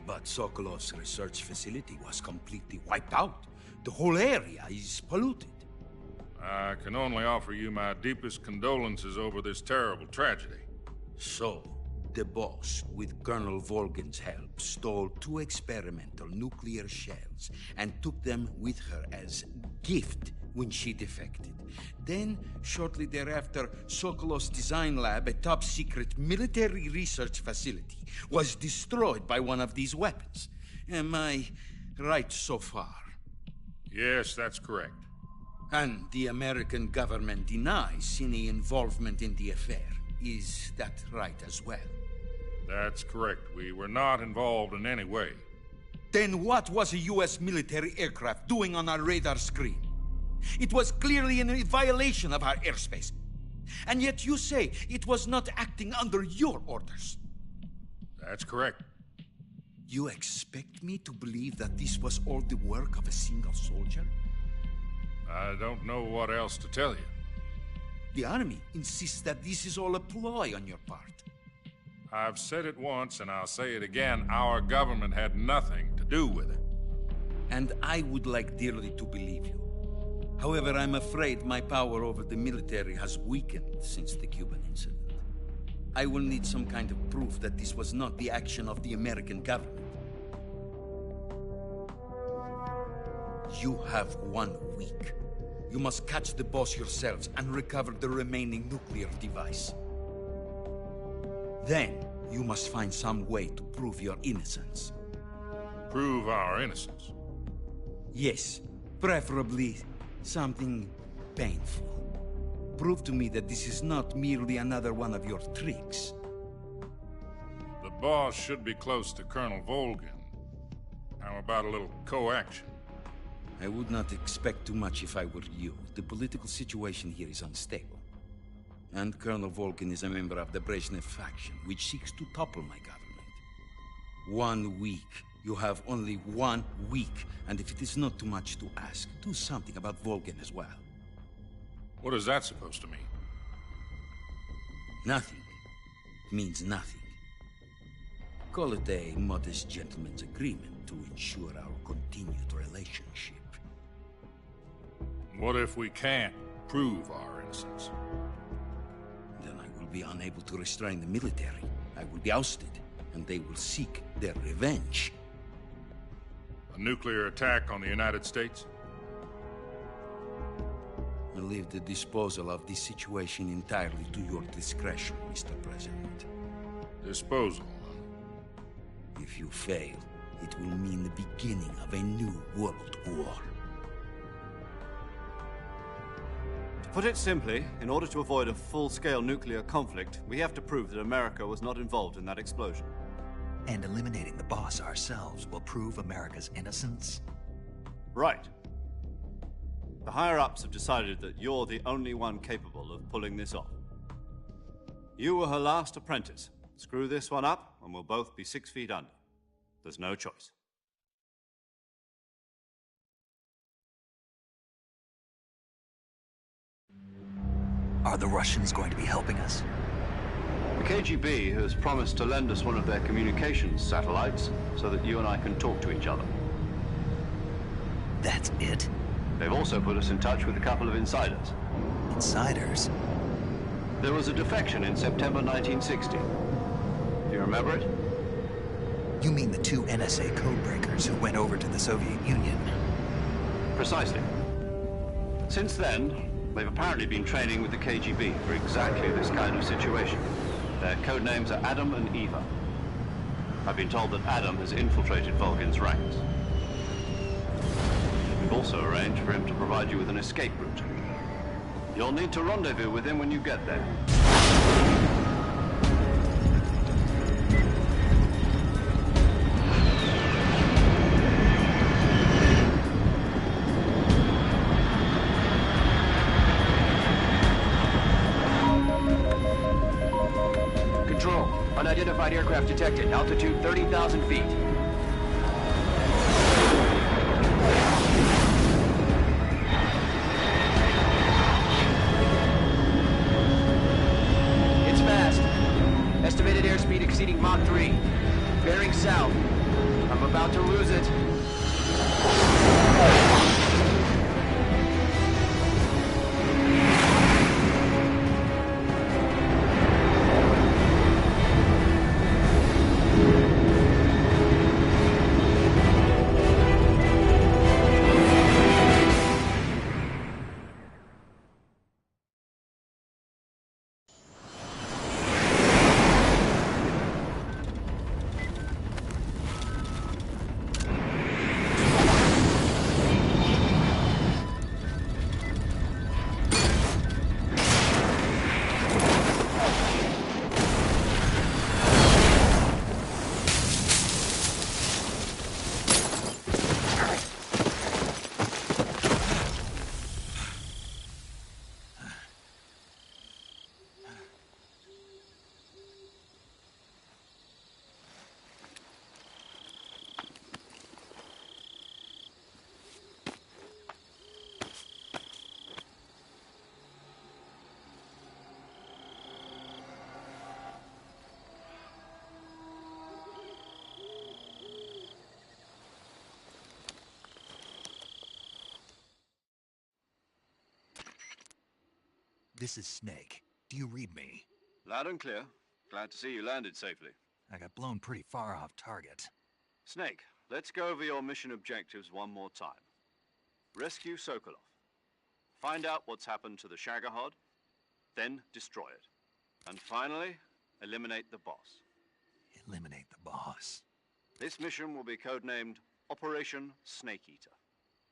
But Sokolov's research facility was completely wiped out. The whole area is polluted. I can only offer you my deepest condolences over this terrible tragedy. So, The boss, with Colonel Volgin's help, stole 2 experimental nuclear shells and took them with her as gift when she defected. Then, shortly thereafter, Sokolov's design lab, a top-secret military research facility, was destroyed by one of these weapons. Am I right so far? Yes, that's correct. And the American government denies any involvement in the affair. Is that right as well? That's correct. We were not involved in any way. Then what was a U.S. military aircraft doing on our radar screen? It was clearly in violation of our airspace. And yet you say it was not acting under your orders. That's correct. You expect me to believe that this was all the work of a single soldier? I don't know what else to tell you. The army insists that this is all a ploy on your part. I've said it once, and I'll say it again. Our government had nothing to do with it. And I would like dearly to believe you. However, I'm afraid my power over the military has weakened since the Cuban incident. I will need some kind of proof that this was not the action of the American government. You have 1 week. You must catch the boss yourselves and recover the remaining nuclear device. Then, you must find some way to prove your innocence. Prove our innocence? Yes, preferably something painful. Prove to me that this is not merely another one of your tricks. The boss should be close to Colonel Volgin. How about a little co-action? I would not expect too much if I were you. The political situation here is unstable. And Colonel Volgin is a member of the Brezhnev faction, which seeks to topple my government. 1 week. You have only 1 week. And if it is not too much to ask, do something about Volgin as well. What is that supposed to mean? Nothing. It means nothing. Call it a modest gentleman's agreement to ensure our continued relationship. What if we can't prove our innocence? Then I will be unable to restrain the military. I will be ousted, and they will seek their revenge. A nuclear attack on the United States? I leave the disposal of this situation entirely to your discretion, Mr. President. Disposal? If you fail, it will mean the beginning of a new world war. To put it simply, in order to avoid a full-scale nuclear conflict, we have to prove that America was not involved in that explosion. And eliminating the boss ourselves will prove America's innocence? Right. The higher-ups have decided that you're the only one capable of pulling this off. You were her last apprentice. Screw this one up, and we'll both be 6 feet under. There's no choice. Are the Russians going to be helping us? The KGB has promised to lend us one of their communications satellites so that you and I can talk to each other. That's it? They've also put us in touch with a couple of insiders. Insiders? There was a defection in September 1960. Do you remember it? You mean the 2 NSA codebreakers who went over to the Soviet Union? Precisely. Since then, they've apparently been training with the KGB for exactly this kind of situation. Their code names are Adam and Eva. I've been told that Adam has infiltrated Volgin's ranks. We've also arranged for him to provide you with an escape route. You'll need to rendezvous with him when you get there. Control, unidentified aircraft detected. Altitude 30,000 feet. It's fast. Estimated airspeed exceeding Mach 3. Bearing south. I'm about to lose it. This is Snake. Do you read me? Loud and clear. Glad to see you landed safely. I got blown pretty far off target. Snake, let's go over your mission objectives one more time. Rescue Sokolov. Find out what's happened to the Shagohod, then destroy it. And finally, eliminate the boss. Eliminate the boss. This mission will be codenamed Operation Snakeeater.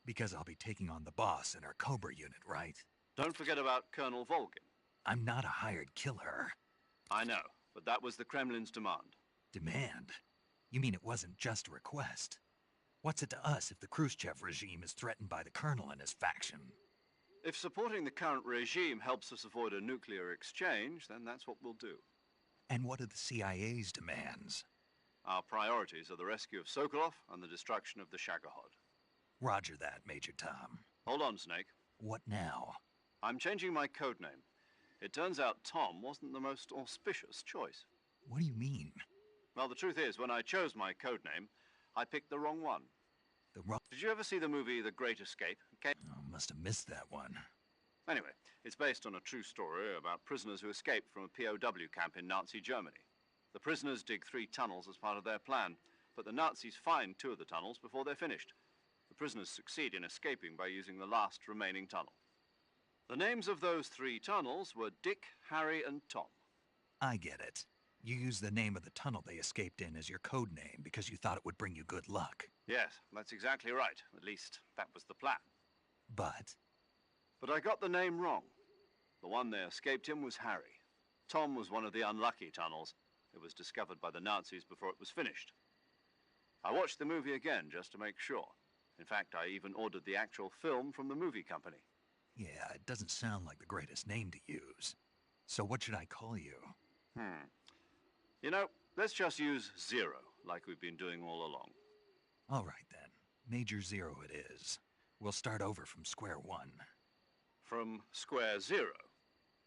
Because I'll be taking on the boss in our Cobra unit, right? Don't forget about Colonel Volgin. I'm not a hired killer. I know, but that was the Kremlin's demand. Demand? You mean it wasn't just a request? What's it to us if the Khrushchev regime is threatened by the Colonel and his faction? If supporting the current regime helps us avoid a nuclear exchange, then that's what we'll do. And what are the CIA's demands? Our priorities are the rescue of Sokolov and the destruction of the Shagohod. Roger that, Major Tom. Hold on, Snake. What now? I'm changing my codename. It turns out Tom wasn't the most auspicious choice. What do you mean? Well, the truth is, when I chose my codename, I picked the wrong one. The wrong... Did you ever see the movie The Great Escape? Oh, must have missed that one. Anyway, it's based on a true story about prisoners who escaped from a POW camp in Nazi Germany. The prisoners dig 3 tunnels as part of their plan, but the Nazis find 2 of the tunnels before they're finished. The prisoners succeed in escaping by using the last remaining tunnel. The names of those 3 tunnels were Dick, Harry, and Tom. I get it. You used the name of the tunnel they escaped in as your code name because you thought it would bring you good luck. Yes, that's exactly right. At least, that was the plan. But I got the name wrong. The one they escaped in was Harry. Tom was one of the unlucky tunnels. It was discovered by the Nazis before it was finished. I watched the movie again just to make sure. In fact, I even ordered the actual film from the movie company. yeah, it doesn't sound like the greatest name to use. So what should I call you? You know, let's just use Zero, like we've been doing all along. All right, then. Major Zero it is. We'll start over from square one. From square 0.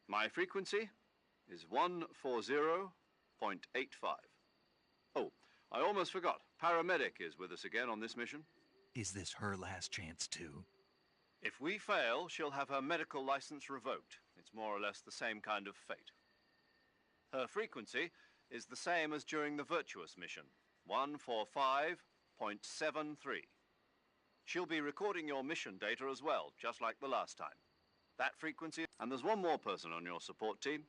My frequency is 140.85. Oh, I almost forgot. Paramedic is with us again on this mission. Is this her last chance, too? If we fail, she'll have her medical license revoked. It's more or less the same kind of fate. Her frequency is the same as during the Virtuous mission, 145.73. She'll be recording your mission data as well, just like the last time. That frequency, and there's one more person on your support team.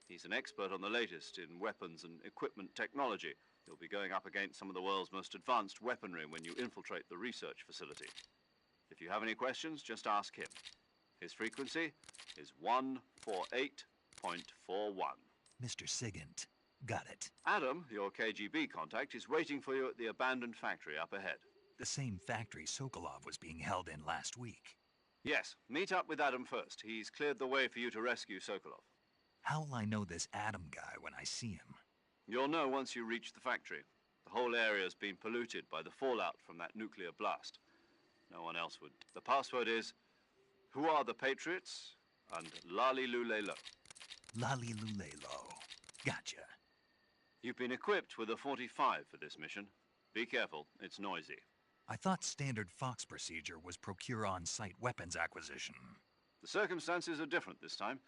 He's an expert on the latest in weapons and equipment technology. You'll be going up against some of the world's most advanced weaponry when you infiltrate the research facility. If you have any questions, just ask him. His frequency is 148.41. Mr. Sigint. Got it. Adam, your KGB contact, is waiting for you at the abandoned factory up ahead. The same factory Sokolov was being held in last week. Yes, meet up with Adam first. He's cleared the way for you to rescue Sokolov. How will I know this Adam guy when I see him? You'll know once you reach the factory. The whole area's been polluted by the fallout from that nuclear blast. No one else would. The password is, "Who are the Patriots?" and "Lali-lu-le-lo." Lali-lu-le-lo. Gotcha. You've been equipped with a 45 for this mission. Be careful, it's noisy. I thought standard Fox procedure was procure on-site weapons acquisition. The circumstances are different this time.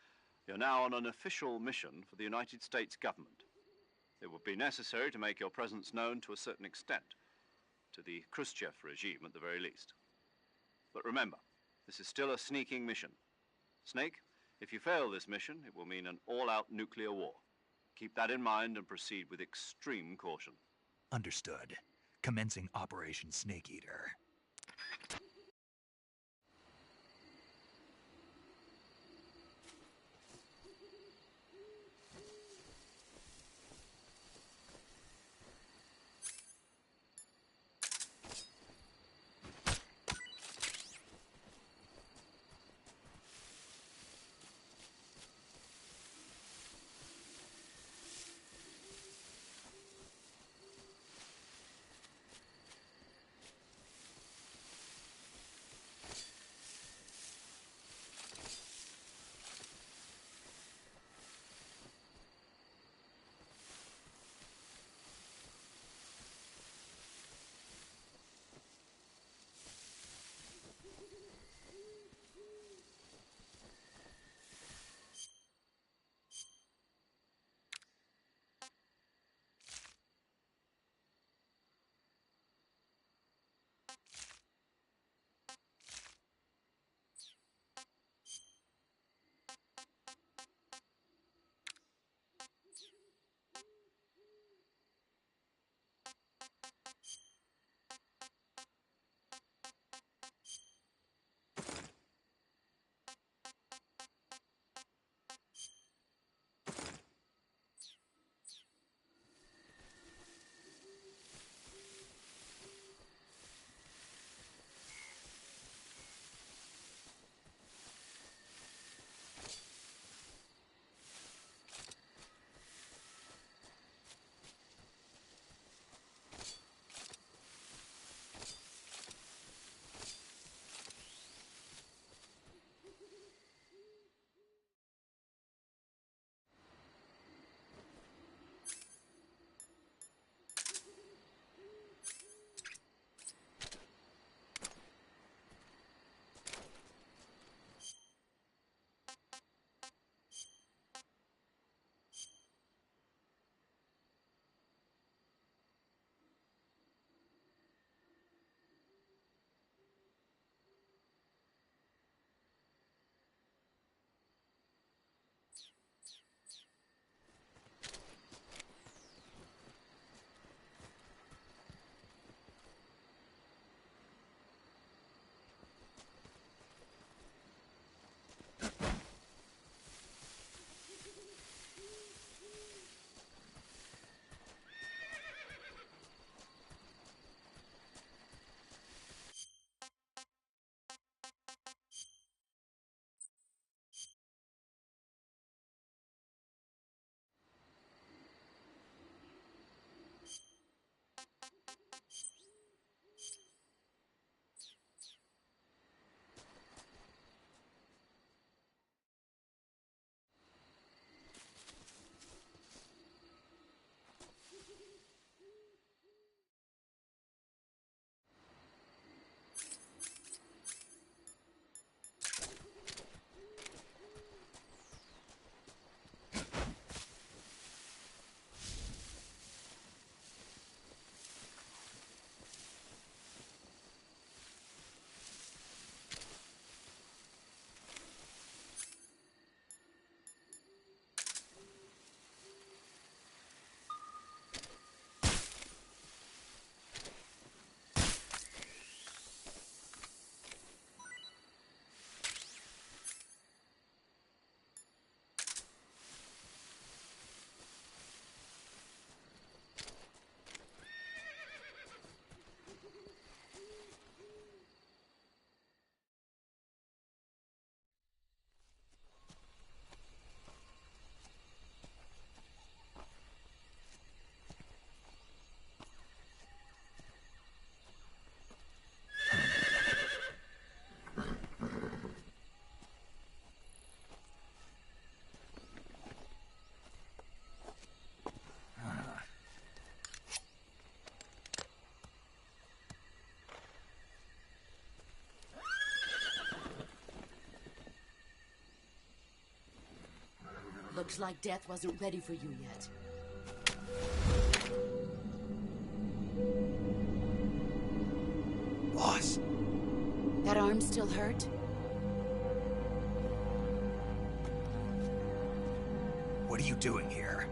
You're now on an official mission for the United States government. It would be necessary to make your presence known to a certain extent, to the Khrushchev regime at the very least. But remember, this is still a sneaking mission. Snake, if you fail this mission, it will mean an all-out nuclear war. Keep that in mind and proceed with extreme caution. Understood. Commencing Operation Snakeeater. Looks like death wasn't ready for you yet. Boss. That arm still hurt? What are you doing here?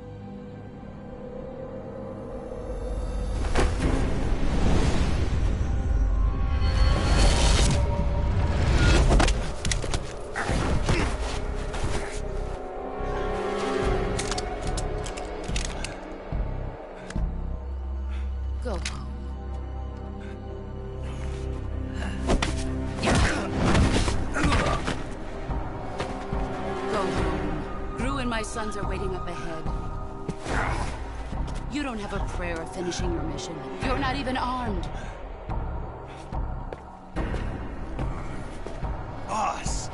Go home. My sons are waiting up ahead. You don't have a prayer of finishing your mission. You're not even armed. Boss!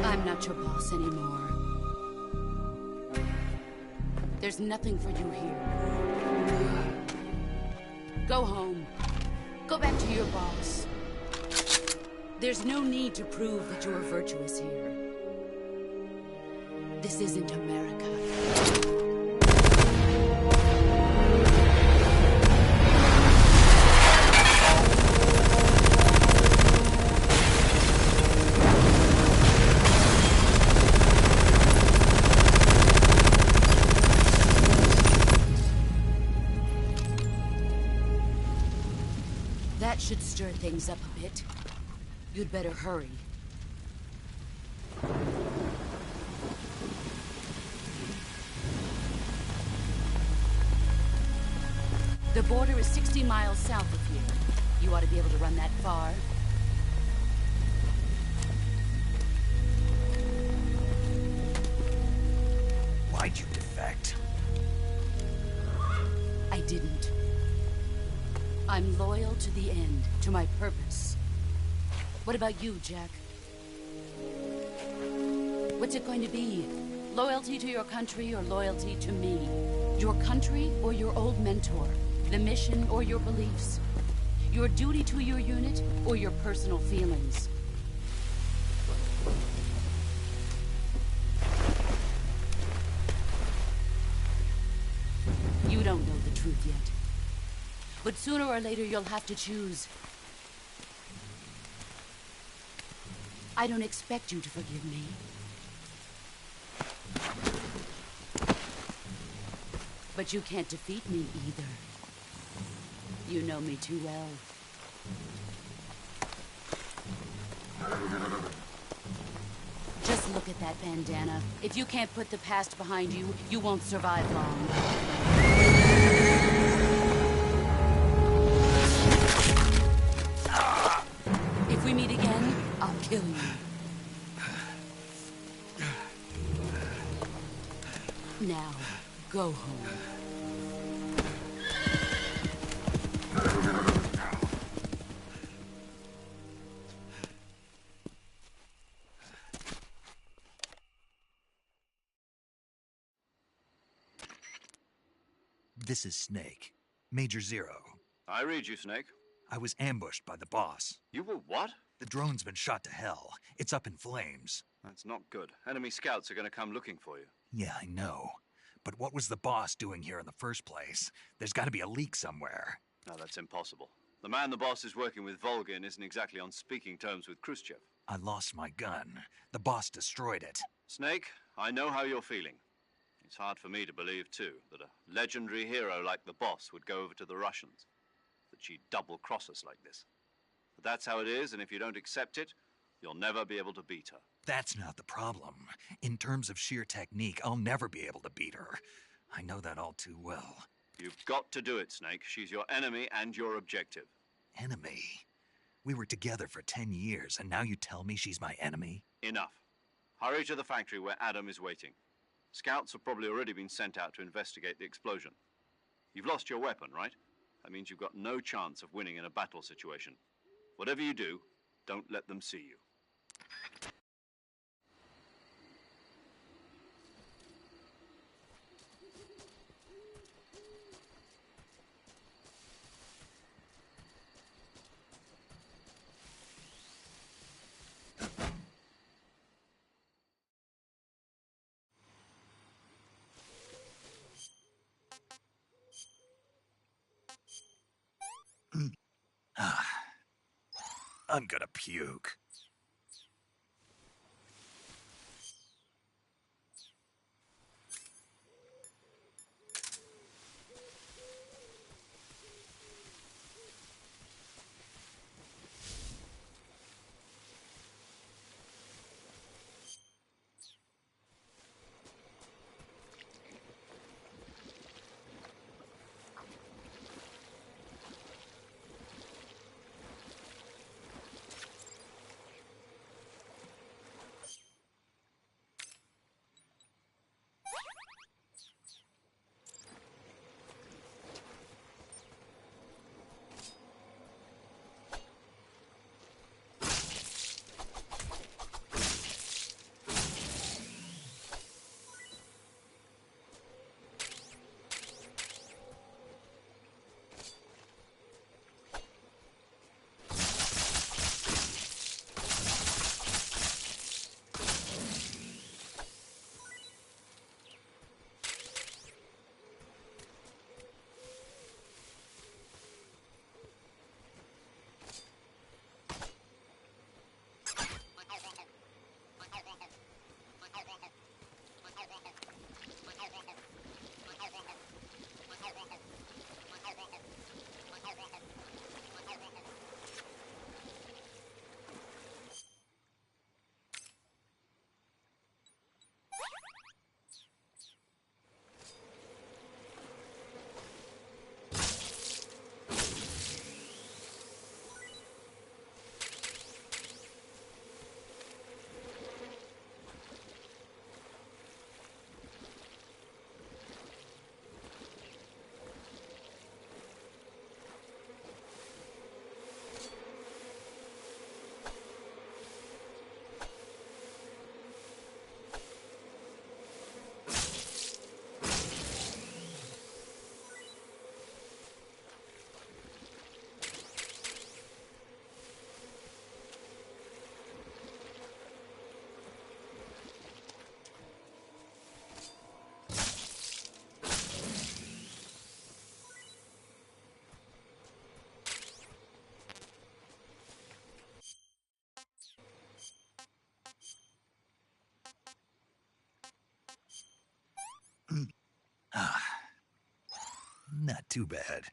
I'm not your boss anymore. There's nothing for you here. Go home. Go back to your boss. There's no need to prove that you are virtuous here. This isn't America. That should stir things up a bit. You'd better hurry. The border is 60 miles south of here. You ought to be able to run that far. Why'd you defect? I didn't. I'm loyal to the end, to my purpose. What about you, Jack? What's it going to be? Loyalty to your country or loyalty to me? Your country or your old mentor? The mission or your beliefs? Your duty to your unit or your personal feelings? You don't know the truth yet. But sooner or later, you'll have to choose. I don't expect you to forgive me. But you can't defeat me either. You know me too well. Just look at that bandana. If you can't put the past behind you, you won't survive long. If we meet again, I'll kill you. Now, go home. This is Snake. Major Zero. I read you, Snake. I was ambushed by the boss. You were what? The drone's been shot to hell. It's up in flames. That's not good. Enemy scouts are going to come looking for you. Yeah, I know. But what was the boss doing here in the first place? There's got to be a leak somewhere. No, that's impossible. The man the boss is working with, Volgin, isn't exactly on speaking terms with Khrushchev. I lost my gun. The boss destroyed it. Snake, I know how you're feeling. It's hard for me to believe, too, that a legendary hero like the boss would go over to the Russians. That she'd double-cross us like this. But that's how it is, and if you don't accept it, you'll never be able to beat her. That's not the problem. In terms of sheer technique, I'll never be able to beat her. I know that all too well. You've got to do it, Snake. She's your enemy and your objective. Enemy? We were together for 10 years, and now you tell me she's my enemy? Enough. Hurry to the factory where Adam is waiting. Scouts have probably already been sent out to investigate the explosion. You've lost your weapon, right? That means you've got no chance of winning in a battle situation. Whatever you do, don't let them see you. I'm gonna puke. Not too bad.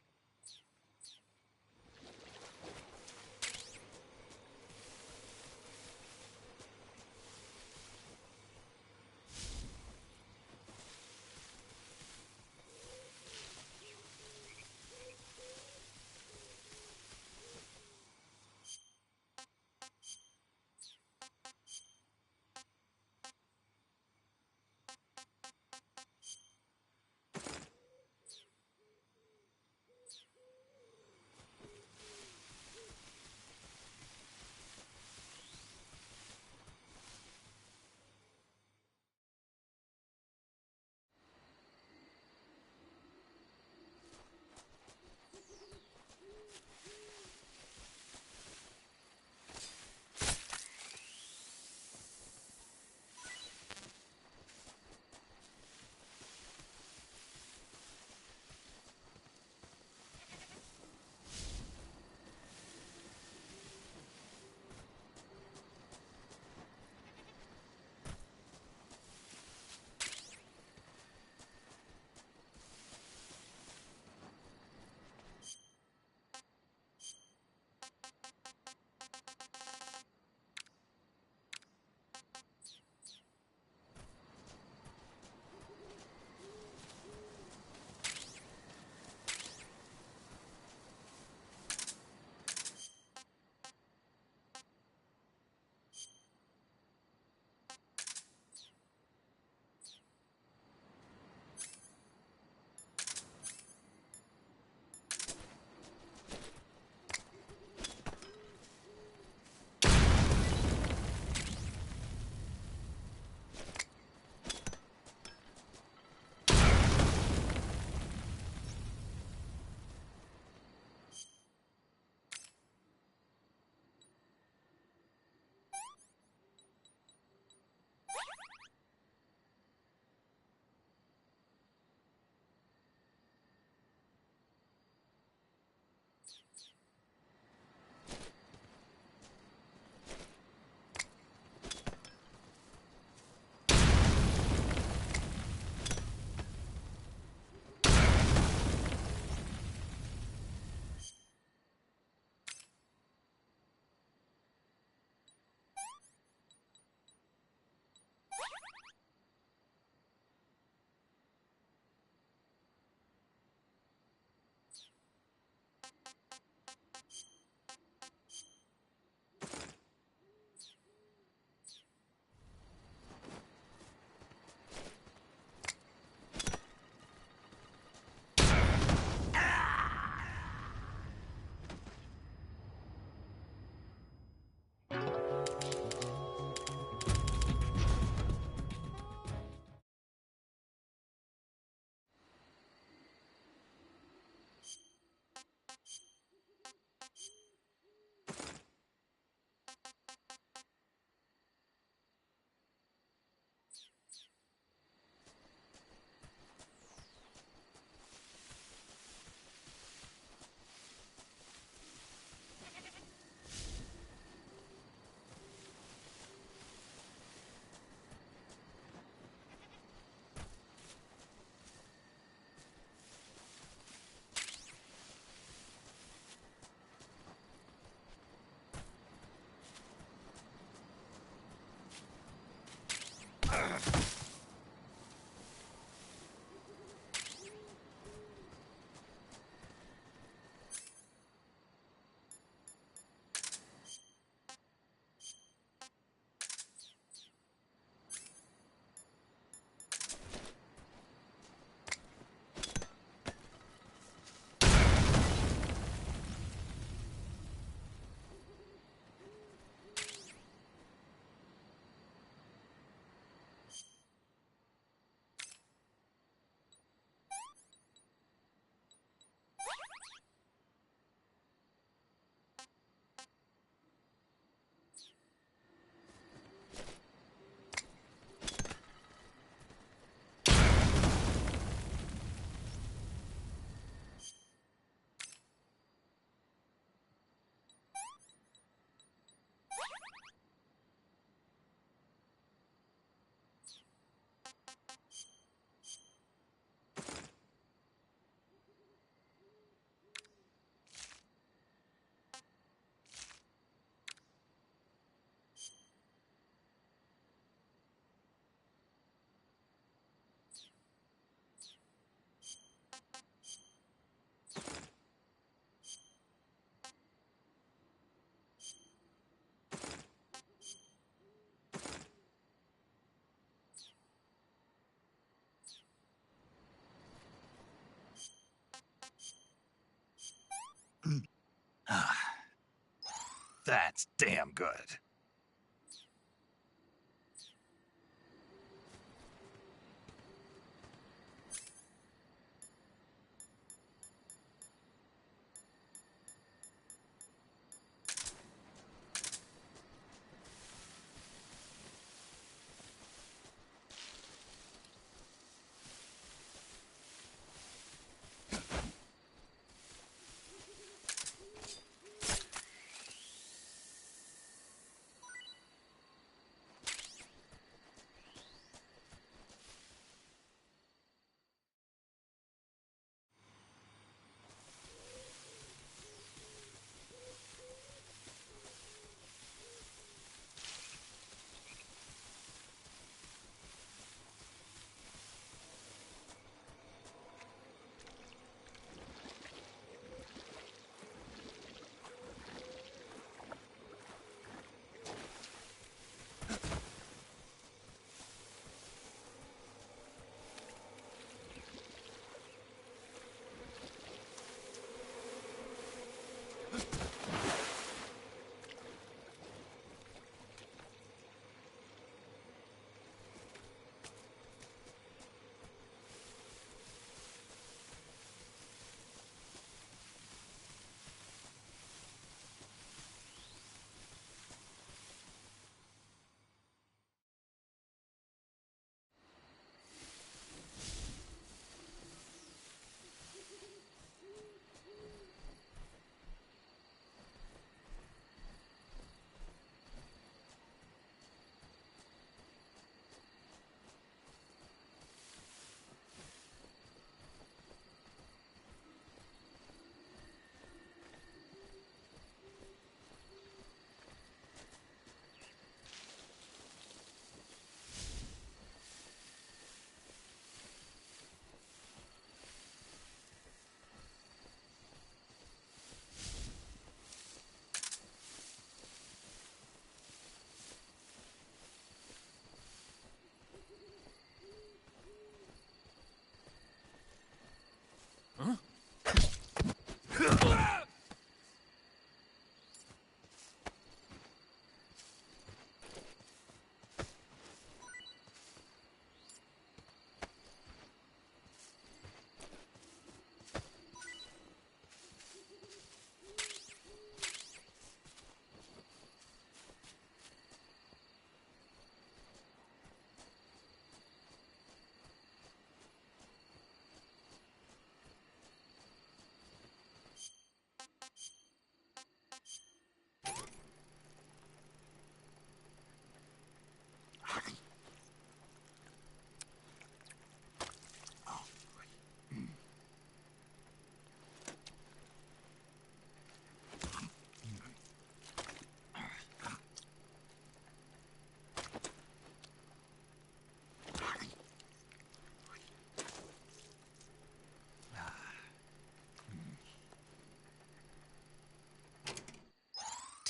That's damn good.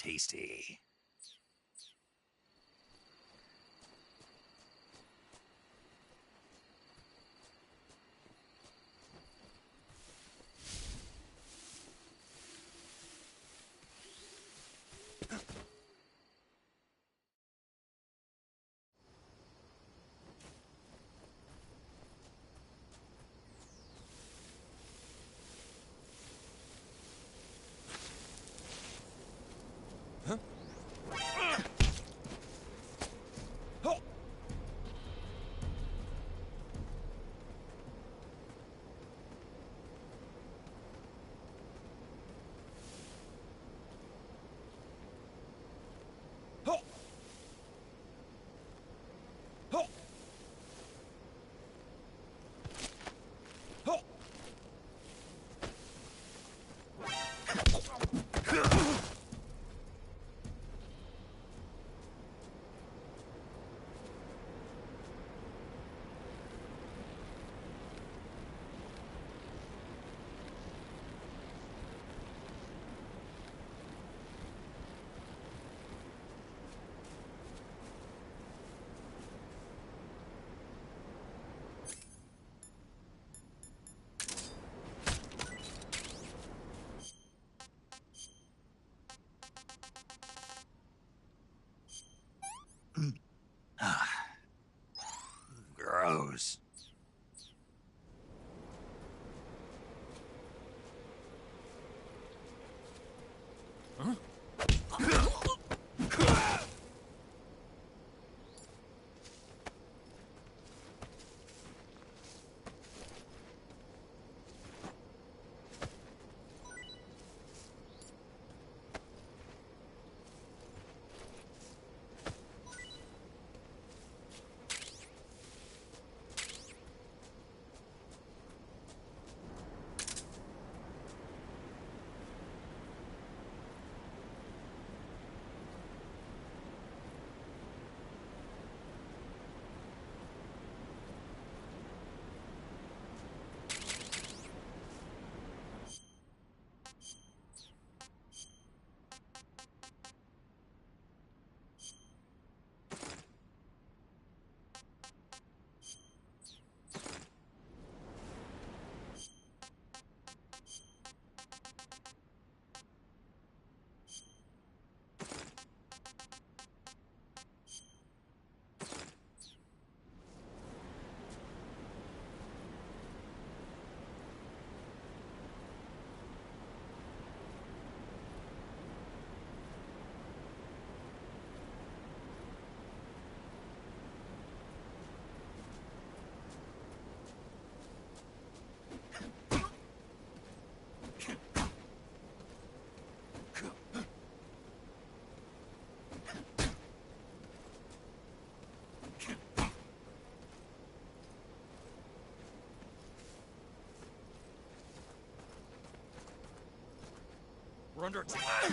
Tasty. We're under attack.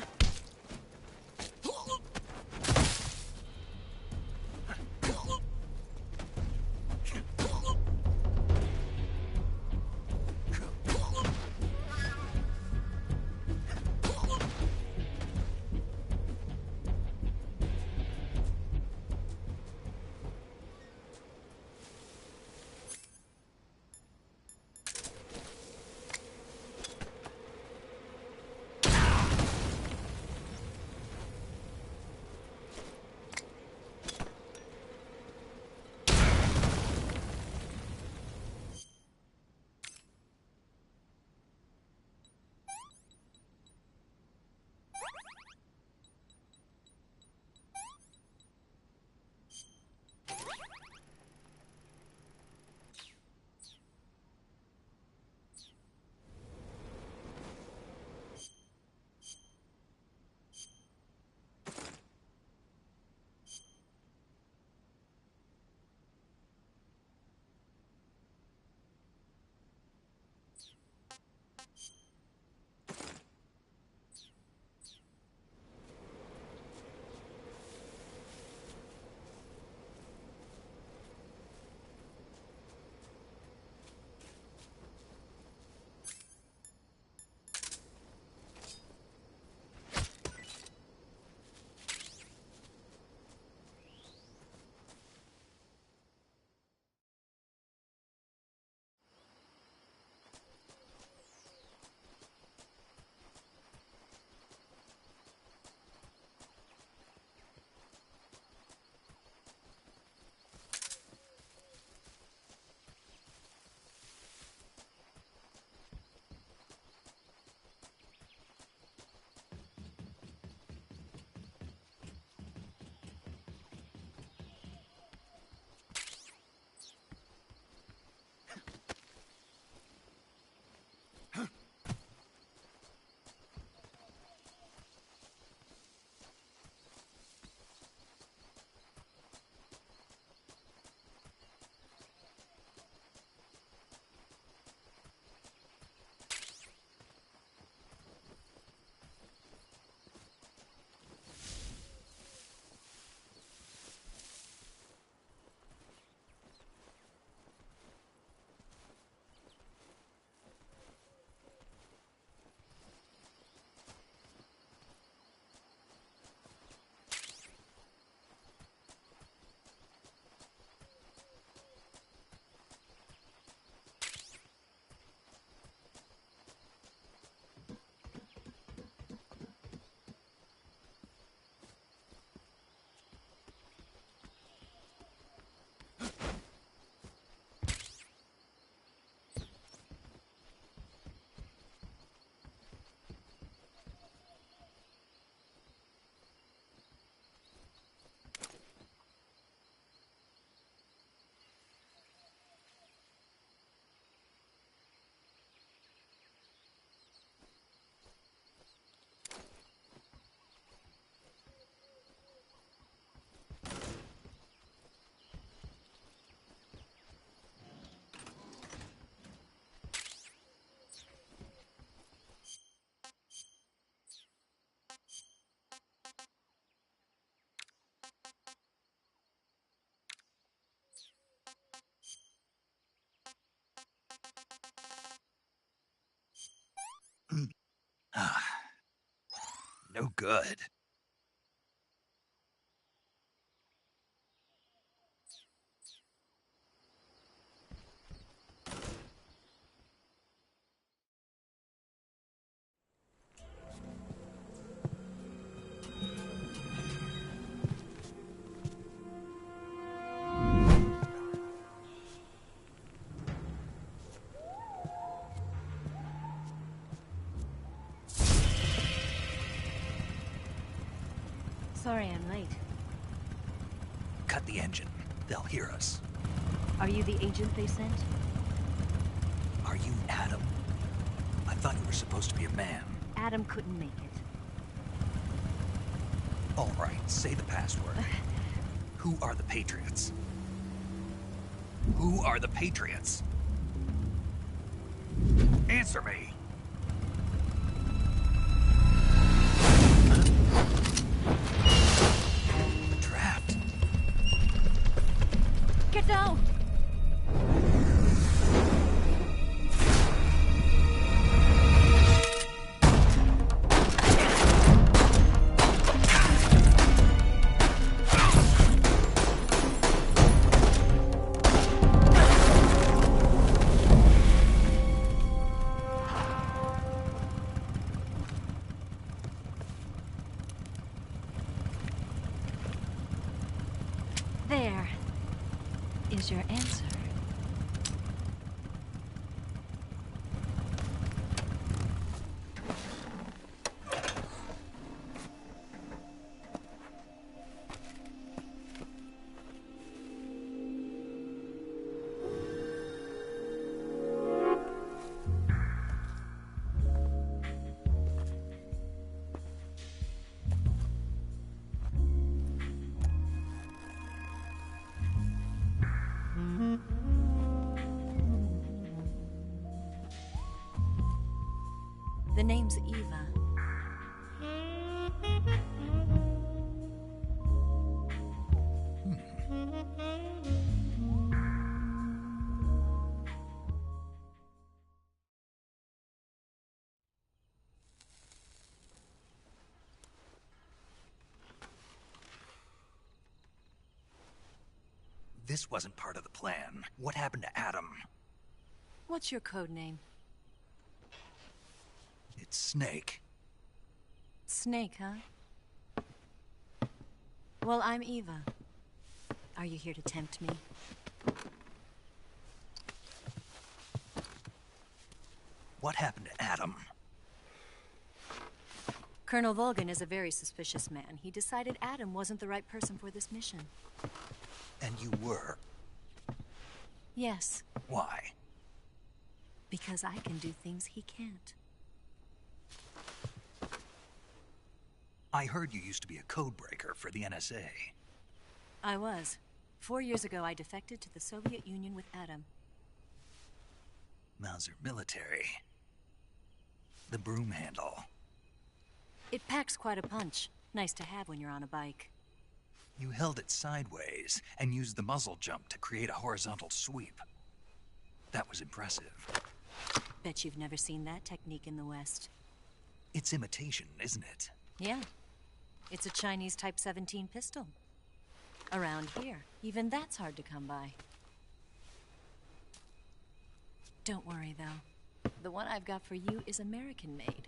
No good. Sorry I'm late. Cut the engine. They'll hear us. Are you the agent they sent? Are you Adam? I thought you were supposed to be a man. Adam couldn't make it. All right, say the password. Who are the Patriots? Who are the Patriots? Answer me! is your answer? The name's Eva. This wasn't part of the plan. What happened to Adam? What's your code name? It's Snake. Snake, huh? Well, I'm Eva. Are you here to tempt me? What happened to Adam? Colonel Volgan is a very suspicious man. He decided Adam wasn't the right person for this mission. And you were? Yes. Why? Because I can do things he can't. I heard you used to be a codebreaker for the NSA. I was. 4 years ago, I defected to the Soviet Union with Adam. Mauser military. The broom handle. It packs quite a punch. Nice to have when you're on a bike. You held it sideways and used the muzzle jump to create a horizontal sweep. That was impressive. Bet you've never seen that technique in the West. It's imitation, isn't it? Yeah. It's a Chinese Type 17 pistol. Around here, even that's hard to come by. Don't worry, though. The one I've got for you is American-made.